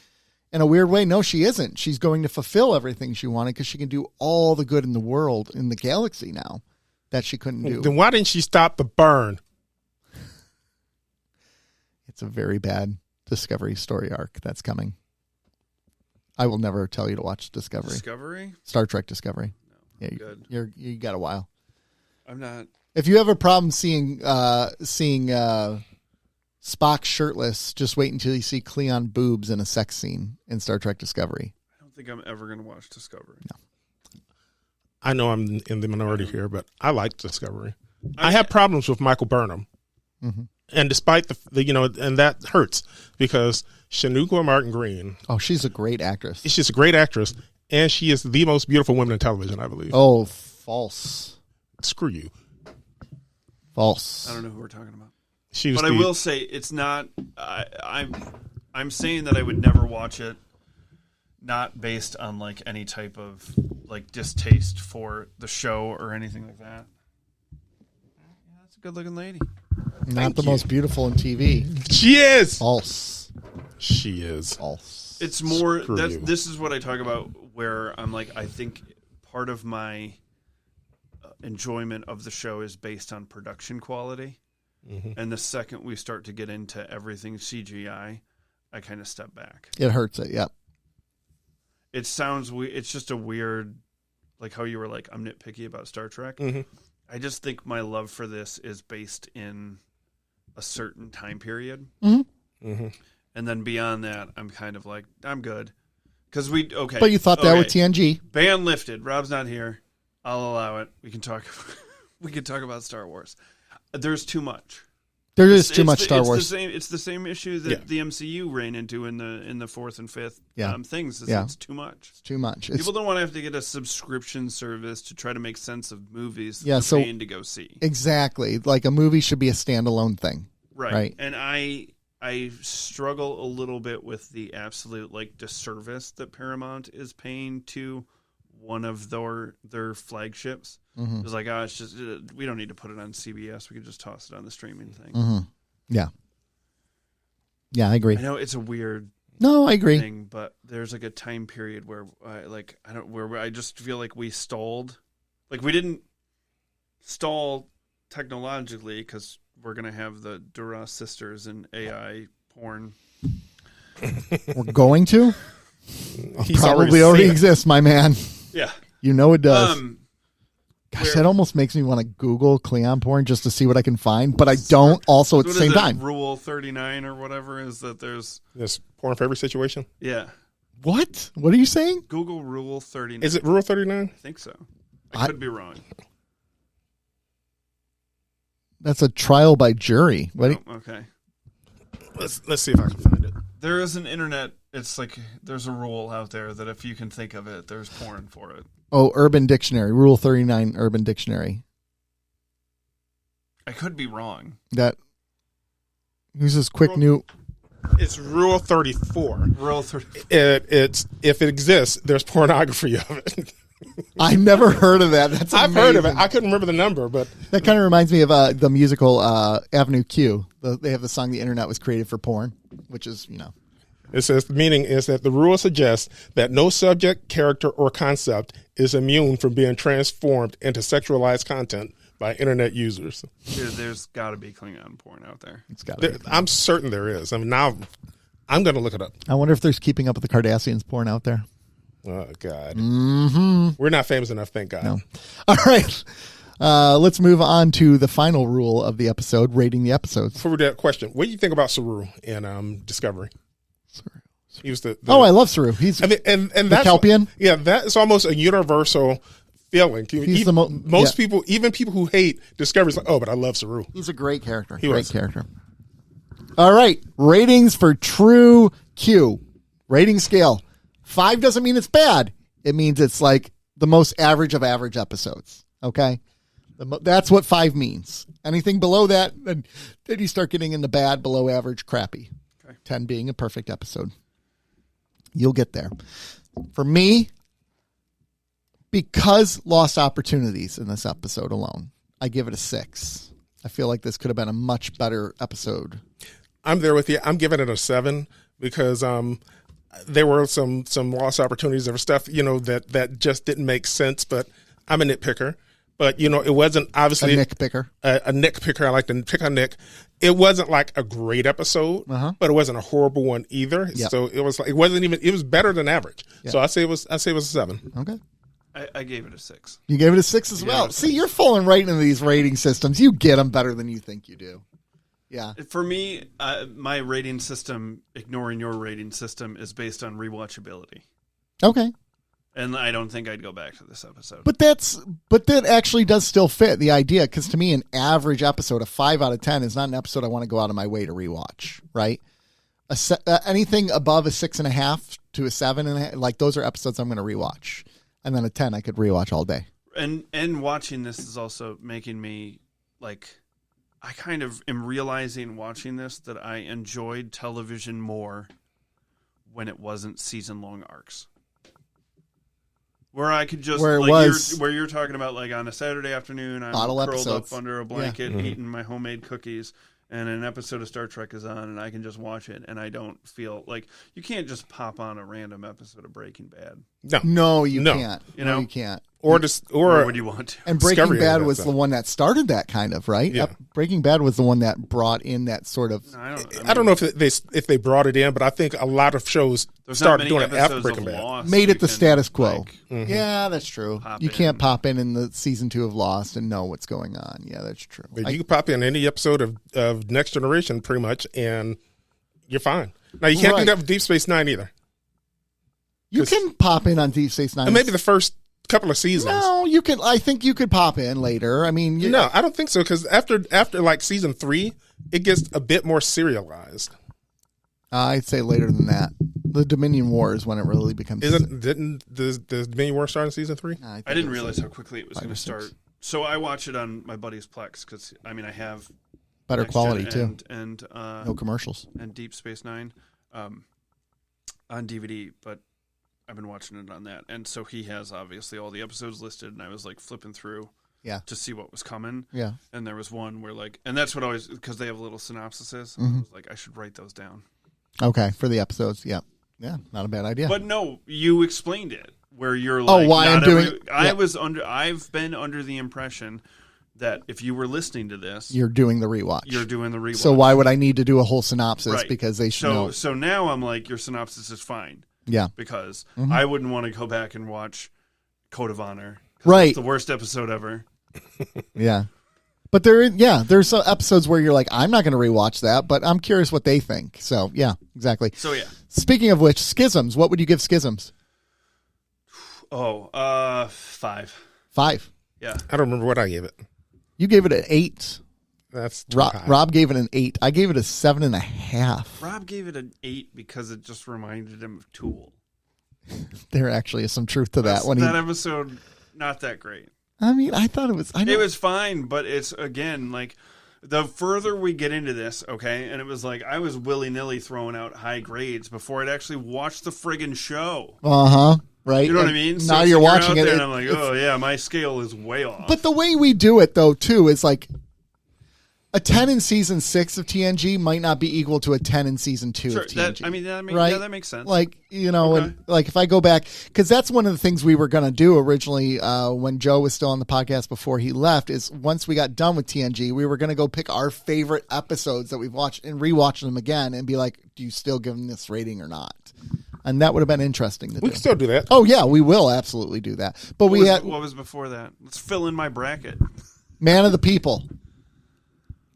In a weird way, no, she isn't. She's going to fulfill everything she wanted because she can do all the good in the world, in the galaxy now, that she couldn't do. Then why didn't she stop the burn? It's a very bad Discovery story arc that's coming. I will never tell you to watch Discovery. Discovery? Star Trek Discovery. Yeah, Good. you got a while. I'm not. If you have a problem seeing Spock shirtless, just wait until you see Cleon boobs in a sex scene in Star Trek Discovery. I don't think I'm ever going to watch Discovery. I know I'm in the minority here, but I like Discovery. I have problems with Michael Burnham. Mm-hmm. And despite and that hurts because Shanuqua Martin Green, Oh, she's a great actress. she's a great actress, and she is the most beautiful woman in television, I believe. Oh, false. Screw you. False. I don't know who we're talking about. She was But I will say it's not. I'm saying that I would never watch it, not based on like any type of like distaste for the show or anything like that. Yeah, that's a good looking lady. Not the most beautiful in TV. She is. False. She is. False. It's more Screw that you. this is what I talk about where I'm like I think part of my enjoyment of the show is based on production quality. And the second we start to get into everything CGI, I kind of step back. It hurts it, yep. It sounds it's just a weird, like how you were like, I'm nitpicky about Star Trek. I just think my love for this is based in a certain time period. And then beyond that, I'm kind of like, I'm good. Because But you thought that with TNG. Ban lifted. Rob's not here. I'll allow it. We can talk about Star Wars. There's too much. There is too much Star Wars. It's the same issue that the MCU ran into in the fourth and fifth things. It's too much. It's too much. People don't want to have to get a subscription service to try to make sense of movies that Yeah, they're so- paying to go see. Exactly. Like a movie should be a standalone thing. Right. And I struggle a little bit with the absolute like disservice that Paramount is paying to one of their flagships. It's like, it's just we don't need to put it on CBS. We can just toss it on the streaming thing. Yeah. Yeah, I agree. I know it's a weird No, I agree. thing, but there's like a time period where I just feel like we stalled. Like we didn't stall technologically because we're gonna have the Duras sisters and AI porn. We're going to? He's Probably already seen it. exists, my man. Yeah. You know it does. Gosh, where- that almost makes me want to Google Cleon porn just to see what I can find, but I don't also at the What same is it, time. Rule 39 or whatever is that there's This porn for every situation. yeah. What? What are you saying? Google Rule 39. Is it Rule 39? I think so. I could be wrong. That's a trial by jury. What? Oh, okay. Let's see if I can find it. There is an internet. It's like there's a rule out there that if you can think of it, there's porn for it. Oh, Urban Dictionary. Rule 39 Urban Dictionary. I could be wrong. That. Who's this quick new. It's Rule 34. Rule 30. It's if it exists, there's pornography of it. I never heard of that. That's I've heard of it. amazing. I couldn't remember the number, but That kind of reminds me of the musical Avenue Q. They have the song "The Internet Was Created for Porn," which is, it says the meaning is that the rule suggests that no subject, character, or concept is immune from being transformed into sexualized content by internet users. Dude, there's got to be Klingon porn out there. it's got. I'm certain there is. I mean, now I'm going to look it up. I wonder if there's Keeping Up with the Kardashians porn out there. Oh, God. Mm-hmm. We're not famous enough, thank God. No. All right. Let's move on to the final rule of the episode, rating the episodes. Before we do that question, what do you think about Saru in Discovery? He was the Oh, I love Saru. He's I mean, and that's Kelpian? Yeah, that is almost a universal feeling. He's the most people, even people who hate Discovery, is like, oh, but I love Saru. He's a great character. He Great was. character. All right. Ratings for True Q. Rating scale. 5 doesn't mean it's bad. It means it's like the most average of average episodes. Okay. That's what 5 means. Anything below that, then you start getting into bad, below average, crappy. Okay. 10 being a perfect episode. You'll get there. For me, because lost opportunities in this episode alone, I give it a 6. I feel like this could have been a much better episode. I'm there with you. I'm giving it a 7 because there were some lost opportunities. There was stuff, that just didn't make sense, but I'm a nitpicker. But, it wasn't obviously A nitpicker. A nitpicker. I like to pick on Nick. It wasn't like a great episode, but it wasn't a horrible one either. Yep. So it was like, it was better than average. Yep. So I say it was a 7. Okay. I gave it a 6. You gave it a 6 as well. See, you're falling right into these rating systems. You get them better than you think you do. Yeah. For me, my rating system, ignoring your rating system, is based on rewatchability. Okay. And I don't think I'd go back to this episode. But that actually does still fit the idea, because to me, an average episode, a 5 out of 10, is not an episode I want to go out of my way to rewatch, right? Anything above a 6.5 to a 7.5, like those are episodes I'm going to rewatch. And then a 10 I could rewatch all day. And watching this is also making me, like, I kind of am realizing watching this that I enjoyed television more when it wasn't season-long arcs. Where I could just, where you're talking about, like, on a Saturday afternoon, I'm bottle curled episodes. up under a blanket eating my homemade cookies, and an episode of Star Trek is on, and I can just watch it, and I don't feel like you can't just pop on a random episode of Breaking Bad. No, you can't. You you can't. Or would you want to? And Breaking Discovery Bad of that was stuff. the one that started that kind of, right? Yeah. Breaking Bad was the one that brought in that sort of. I don't know if they brought it in, but I think a lot of shows started doing it after Breaking Bad. Made it the status quo. Like, Yeah, that's true. You can't pop in the season 2 of Lost and know what's going on. Yeah, that's true. But you can pop in any episode of Next Generation pretty much, and you're fine. Now, you can't do that with Deep Space Nine either. You can pop in on Deep Space Nine. And maybe the first couple of seasons. No, you can. I think you could pop in later. I mean, No, I don't think so, because after like season 3, it gets a bit more serialized. I'd say later than that. The Dominion War is when it really becomes. Didn't the Dominion War start in season 3? I didn't realize how quickly it was going to start. So I watch it on my buddy's Plex because I have better Next quality Gen too. and No commercials. and Deep Space Nine on DVD, but I've been watching it on that, and so he has obviously all the episodes listed, and I was like flipping through, to see what was coming, and there was one where and that's what always, because they have little synopsises, I was like, I should write those down. Okay, for the episodes, yeah, not a bad idea. But no, you explained it where you're like, why I'm doing? I've been under the impression that if you were listening to this, You're doing the rewatch. you're doing the rewatch. So why would I need to do a whole synopsis? Right. Because they should know. So now I'm like, your synopsis is fine. Yeah. Because I wouldn't want to go back and watch Code of Honor. Right. It's the worst episode ever. Yeah. But there's some episodes where you're like, I'm not going to rewatch that, but I'm curious what they think. So, yeah, exactly. So, yeah. Speaking of which, Schisms, what would you give Schisms? 5. 5. Yeah. I don't remember what I gave it. You gave it an 8. That's too high. Rob gave it an 8. I gave it a 7.5. Rob gave it an 8 because it just reminded him of Tool. There actually is some truth to that. That episode, not that great. I mean, I thought it was. It was fine, but it's, again, like, the further we get into this, okay, and it was like I was willy-nilly throwing out high grades before I'd actually watched the friggin' show. Right. You know what I mean? Now you're watching it, and I'm like, oh yeah, my scale is way off. But the way we do it, though, too, is like a 10 in season 6 of TNG might not be equal to a 10 in season 2 of TNG. Right? Yeah, that makes sense. Like, and like if I go back, because that's one of the things we were going to do originally when Joe was still on the podcast before he left, is once we got done with TNG, we were going to go pick our favorite episodes that we've watched and rewatch them again and be like, do you still give them this rating or not? And that would have been interesting to do. We can still do that. Oh, yeah, we will absolutely do that. But what was before that? Let's fill in my bracket. Man of the People.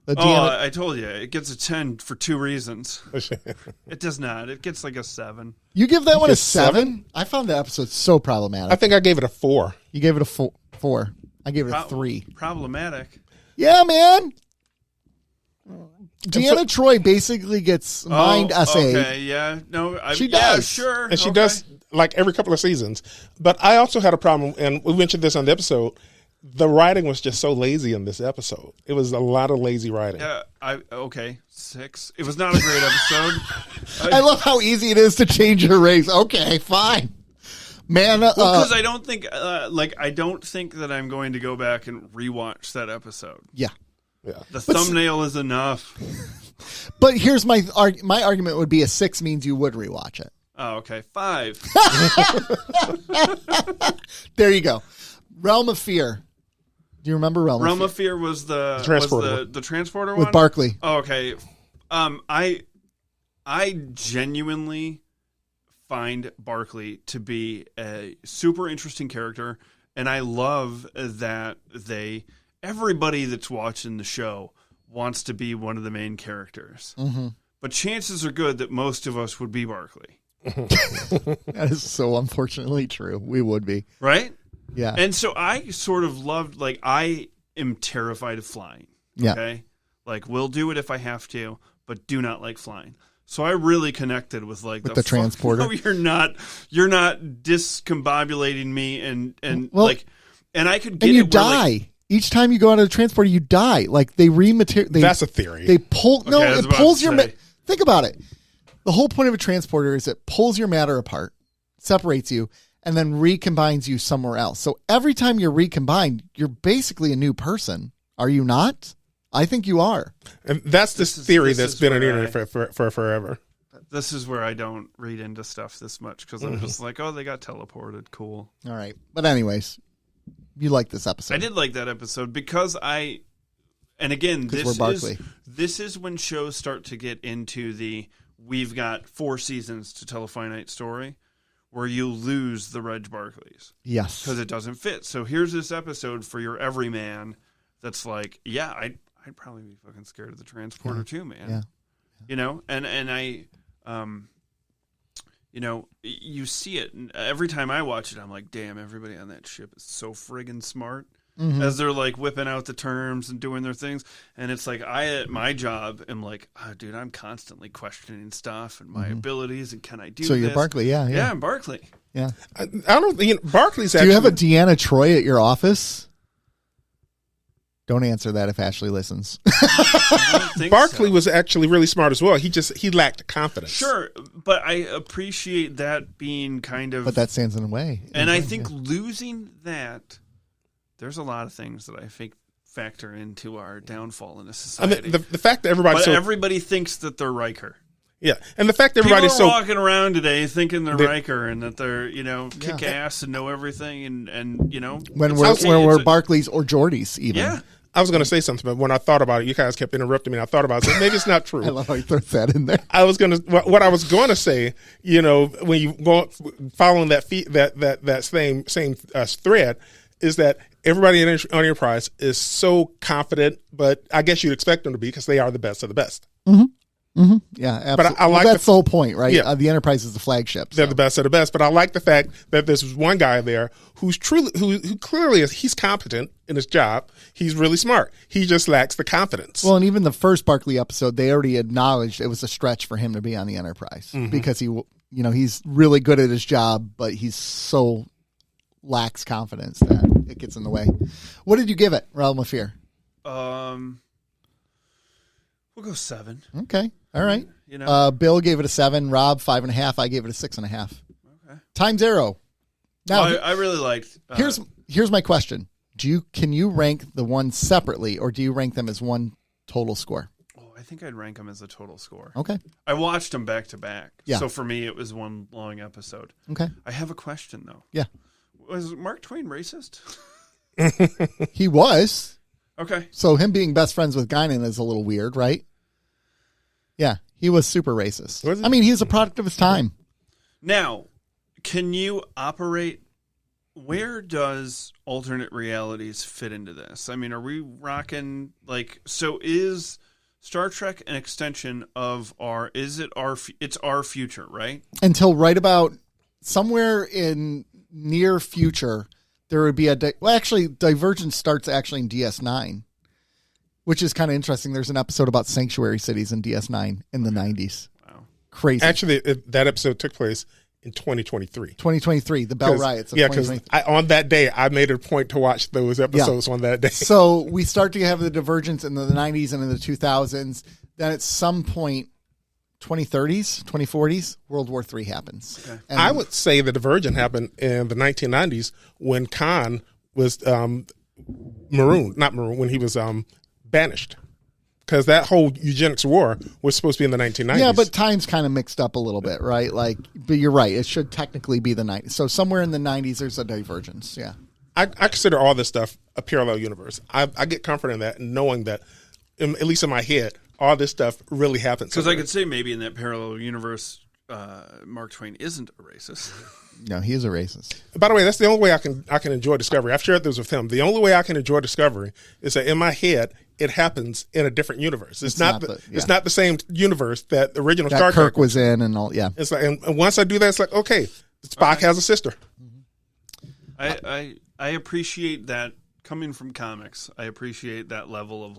I told you. It gets a 10 for 2 reasons. It does not. It gets like a 7. You give that one a get 7? I found the episode so problematic. I think I gave it a 4. You gave it a 4. I gave it a 3. Problematic. Yeah, man. Deanna Troi basically gets mind essays. Okay, yeah. No, she does. Yeah, sure. And she does. like every couple of seasons. But I also had a problem, and we mentioned this on the episode. The writing was just so lazy in this episode. It was a lot of lazy writing. Okay, 6. It was not a great episode. I love how easy it is to change your race. Okay, fine. Man, Because I don't think, I don't think that I'm going to go back and rewatch that episode. yeah. Yeah. The thumbnail is enough. But here's my argument would be a 6 means you would rewatch it. Oh, okay, 5. There you go. Realm of Fear. Do you remember Realm Realm of Fear? of Fear was the Transporter the transporter With one Barkley. Oh, okay. I genuinely find Barkley to be a super interesting character, and I love that everybody that's watching the show wants to be one of the main characters. Mm-hmm. But chances are good that most of us would be Barkley, That is so unfortunately true. We would be. right? Yeah. And so I sort of loved, I am terrified of flying. Yeah. Okay. We'll do it if I have to, but do not like flying. So I really connected with the transporter. No, you're not discombobulating me and Well, and I could get and you it where, die. Each time you go out of the transporter, you die. They That's a theory. They pull. No, I was it about pulls to your. say. Think about it. The whole point of a transporter is it pulls your matter apart, separates you, and then recombines you somewhere else. So every time you're recombined, you're basically a new person. Are you not? I think you are. And that's the theory that's been on the where internet for forever. This is where I don't read into stuff this much because I'm just like, oh, they got teleported. Cool. All right. But anyways, you like this episode. I did like that episode because and again, we're Barkley. this is when shows start to get into we've got 4 seasons to tell a finite story where you lose the Reg Barkleys Yes. because it doesn't fit. So here's this episode for your everyman that's like, yeah, I'd probably be fucking scared of the transporter too, man. Yeah. You know, and I, you see it and every time I watch it. I'm like, damn, everybody on that ship is so friggin' smart. Mm-hmm. As they're whipping out the terms and doing their things, and it's I at my job am oh, dude, I'm constantly questioning stuff and my abilities and can I do? So this? you're Barkley, yeah. Yeah, I'm Barkley. Yeah. I don't think Barkley's Do actually. you have a Deanna Troy at your office? Don't answer that if Ashley listens. I don't think Barkley so. was actually really smart as well. He lacked confidence. Sure, but I appreciate that being kind of. But that stands in the way. and I think losing that, there's a lot of things that I think factor into our downfall in a I society. mean, the fact that everybody's but so everybody thinks that they're Riker. yeah, and the fact that People are everybody's so walking around today thinking they're They- Riker and that they're kick ass and know everything and when it's we're okay. Barkleys or Geordies even. Yeah. I was going to say something, but when I thought about it, you guys kept interrupting me. And I thought about it. So maybe it's not true. I love how he throws that in there. I was going to what I was going to say. When you go following that same thread, is that everybody on Enterprise is so confident, but I guess you'd expect them to be because they are the best of the best. Yeah, absolutely. I like that's the whole point, right? Yeah. The Enterprise is the flagship. They're so. the best of the best. But I like the fact that there's one guy there who clearly is. He's competent in his job. He's really smart. He just lacks the confidence. Well, and even the first Barkley episode, they already acknowledged it was a stretch for him to be on the Enterprise because he's really good at his job, but he's so lacks confidence that it gets in the way. What did you give it, Realm of Fear? We'll go 7. Okay, all right. Bill gave it a 7. Rob 5.5. I gave it a 6.5. Okay. Times Arrow. Now I really liked. here's my question: can you rank the ones separately, or do you rank them as one total score? I think I'd rank them as a total score. Okay. I watched them back to back. Yeah. So for me, it was one long episode. Okay. I have a question though. Yeah. Was Mark Twain racist? He was. Okay. So him being best friends with Guinan is a little weird, right? Yeah, he was super racist. Was he? I mean, he's a product of his time. Now, can you operate? Where does alternate realities fit into this? I mean, are we rocking so is Star Trek an extension of it's our future, right? Until right about somewhere in near future, there would be Divergence starts actually in DS9, which is kind of interesting. There's an episode about sanctuary cities in DS9 in the 90s. Wow. Crazy. Actually, that episode took place in 2023. 2023, the Bell Riots of Yeah, because 2023. on that day, I made it a point to watch those episodes on that day. So we start to have the divergence in the 90s and in the 2000s. Then at some point, 2030s, 2040s, World War III happens. Okay. And I would say the divergence happened in the 1990s when Khan was when he was banished. Because that whole eugenics war was supposed to be in the 1990s. Yeah, but time's kind of mixed up a little bit, right? But you're right. It should technically be the 90s. So somewhere in the 90s, there's a divergence. Yeah. I consider all this stuff a parallel universe. I get comfort in that, knowing that, at least in my head, all this stuff really happens. Because I could say maybe in that parallel universe, Mark Twain isn't a racist. No, he is a racist. By the way, that's the only way I can enjoy Discovery. I've shared this with him. The only way I can enjoy Discovery is that in my head, it happens in a different universe. It's not the same universe that the original Star Trek Kirk was in and all. Yeah. It's like, and once I do that, it's like, okay, Spock has a sister. I appreciate that coming from comics. I appreciate that level of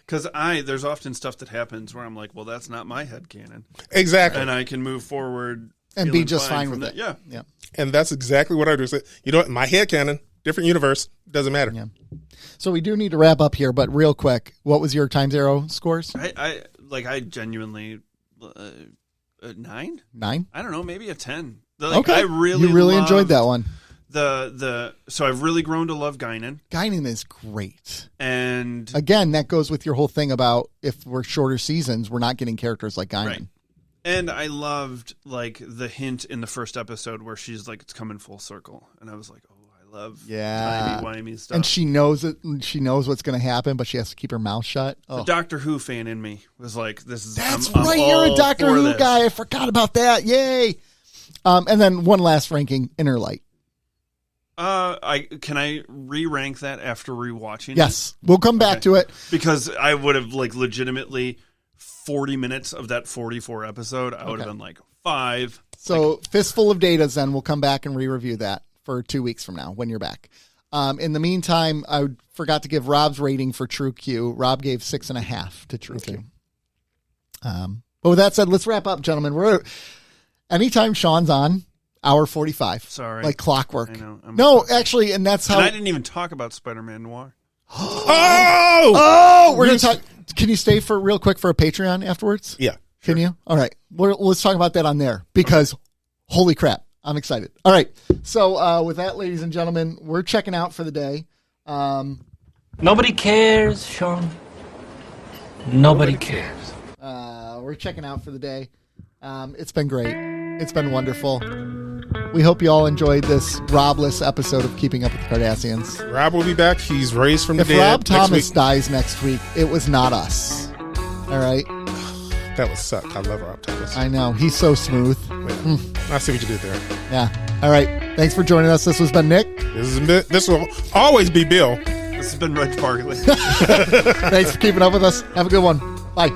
because there's often stuff that happens where I'm like, well, that's not my headcanon. Exactly. And I can move forward and be just fine with that. it. Yeah. Yeah. And that's exactly what I do. You know what? My headcanon, different universe, doesn't matter. Yeah. So we do need to wrap up here, but real quick, what was your Time Zero scores? I genuinely 9? 9? I don't know, maybe a 10. Okay. I you really enjoyed that one. So I've really grown to love Guinan. Guinan is great. And again, that goes with your whole thing about if we're shorter seasons, we're not getting characters like Guinan. Right. And I loved the hint in the first episode where she's like, it's coming full circle. And I was like, oh, I love timey-wimey stuff. And she knows it. She knows what's going to happen, but she has to keep her mouth shut. Oh. The Doctor Who fan in me was like, this is... That's I'm right. all You're a Doctor for Who this. guy. I forgot about that. Yay. And then one last ranking, Inner Light. Can I re-rank that after rewatching? Yes. We'll come back to it. Because I would have legitimately 40 minutes of that 44 episode, I would have been like 5. So Fistful of Datas, then we'll come back and re-review that for 2 weeks from now when you're back. In the meantime, I forgot to give Rob's rating for True Q. Rob gave 6.5 to True Q. But with that said, let's wrap up, gentlemen. Anytime Sean's on, hour 45. Sorry. Like clockwork. I know. No, actually, and that's how... And I didn't even talk about Spider-Man Noir. We're going to talk... Can you stay for real quick for a Patreon afterwards? Yeah. Can you? All right. Let's talk about that on there because holy crap, I'm excited. All right. So with that, ladies and gentlemen, we're checking out for the day. Nobody cares, Sean. Nobody cares. We're checking out for the day. It's been great. It's been wonderful. We hope you all enjoyed this Rob-less episode of Keeping Up with the Cardassians. Rob will be back. He's raised from the dead. If Rob Thomas dies next week, it was not us. All right? That would suck. I love Rob Thomas. I know. He's so smooth. Yeah. I see what you did there. Yeah. All right. Thanks for joining us. This has been Nick. This will always be Bill. This has been Reg Barkley. Thanks for keeping up with us. Have a good one. Bye.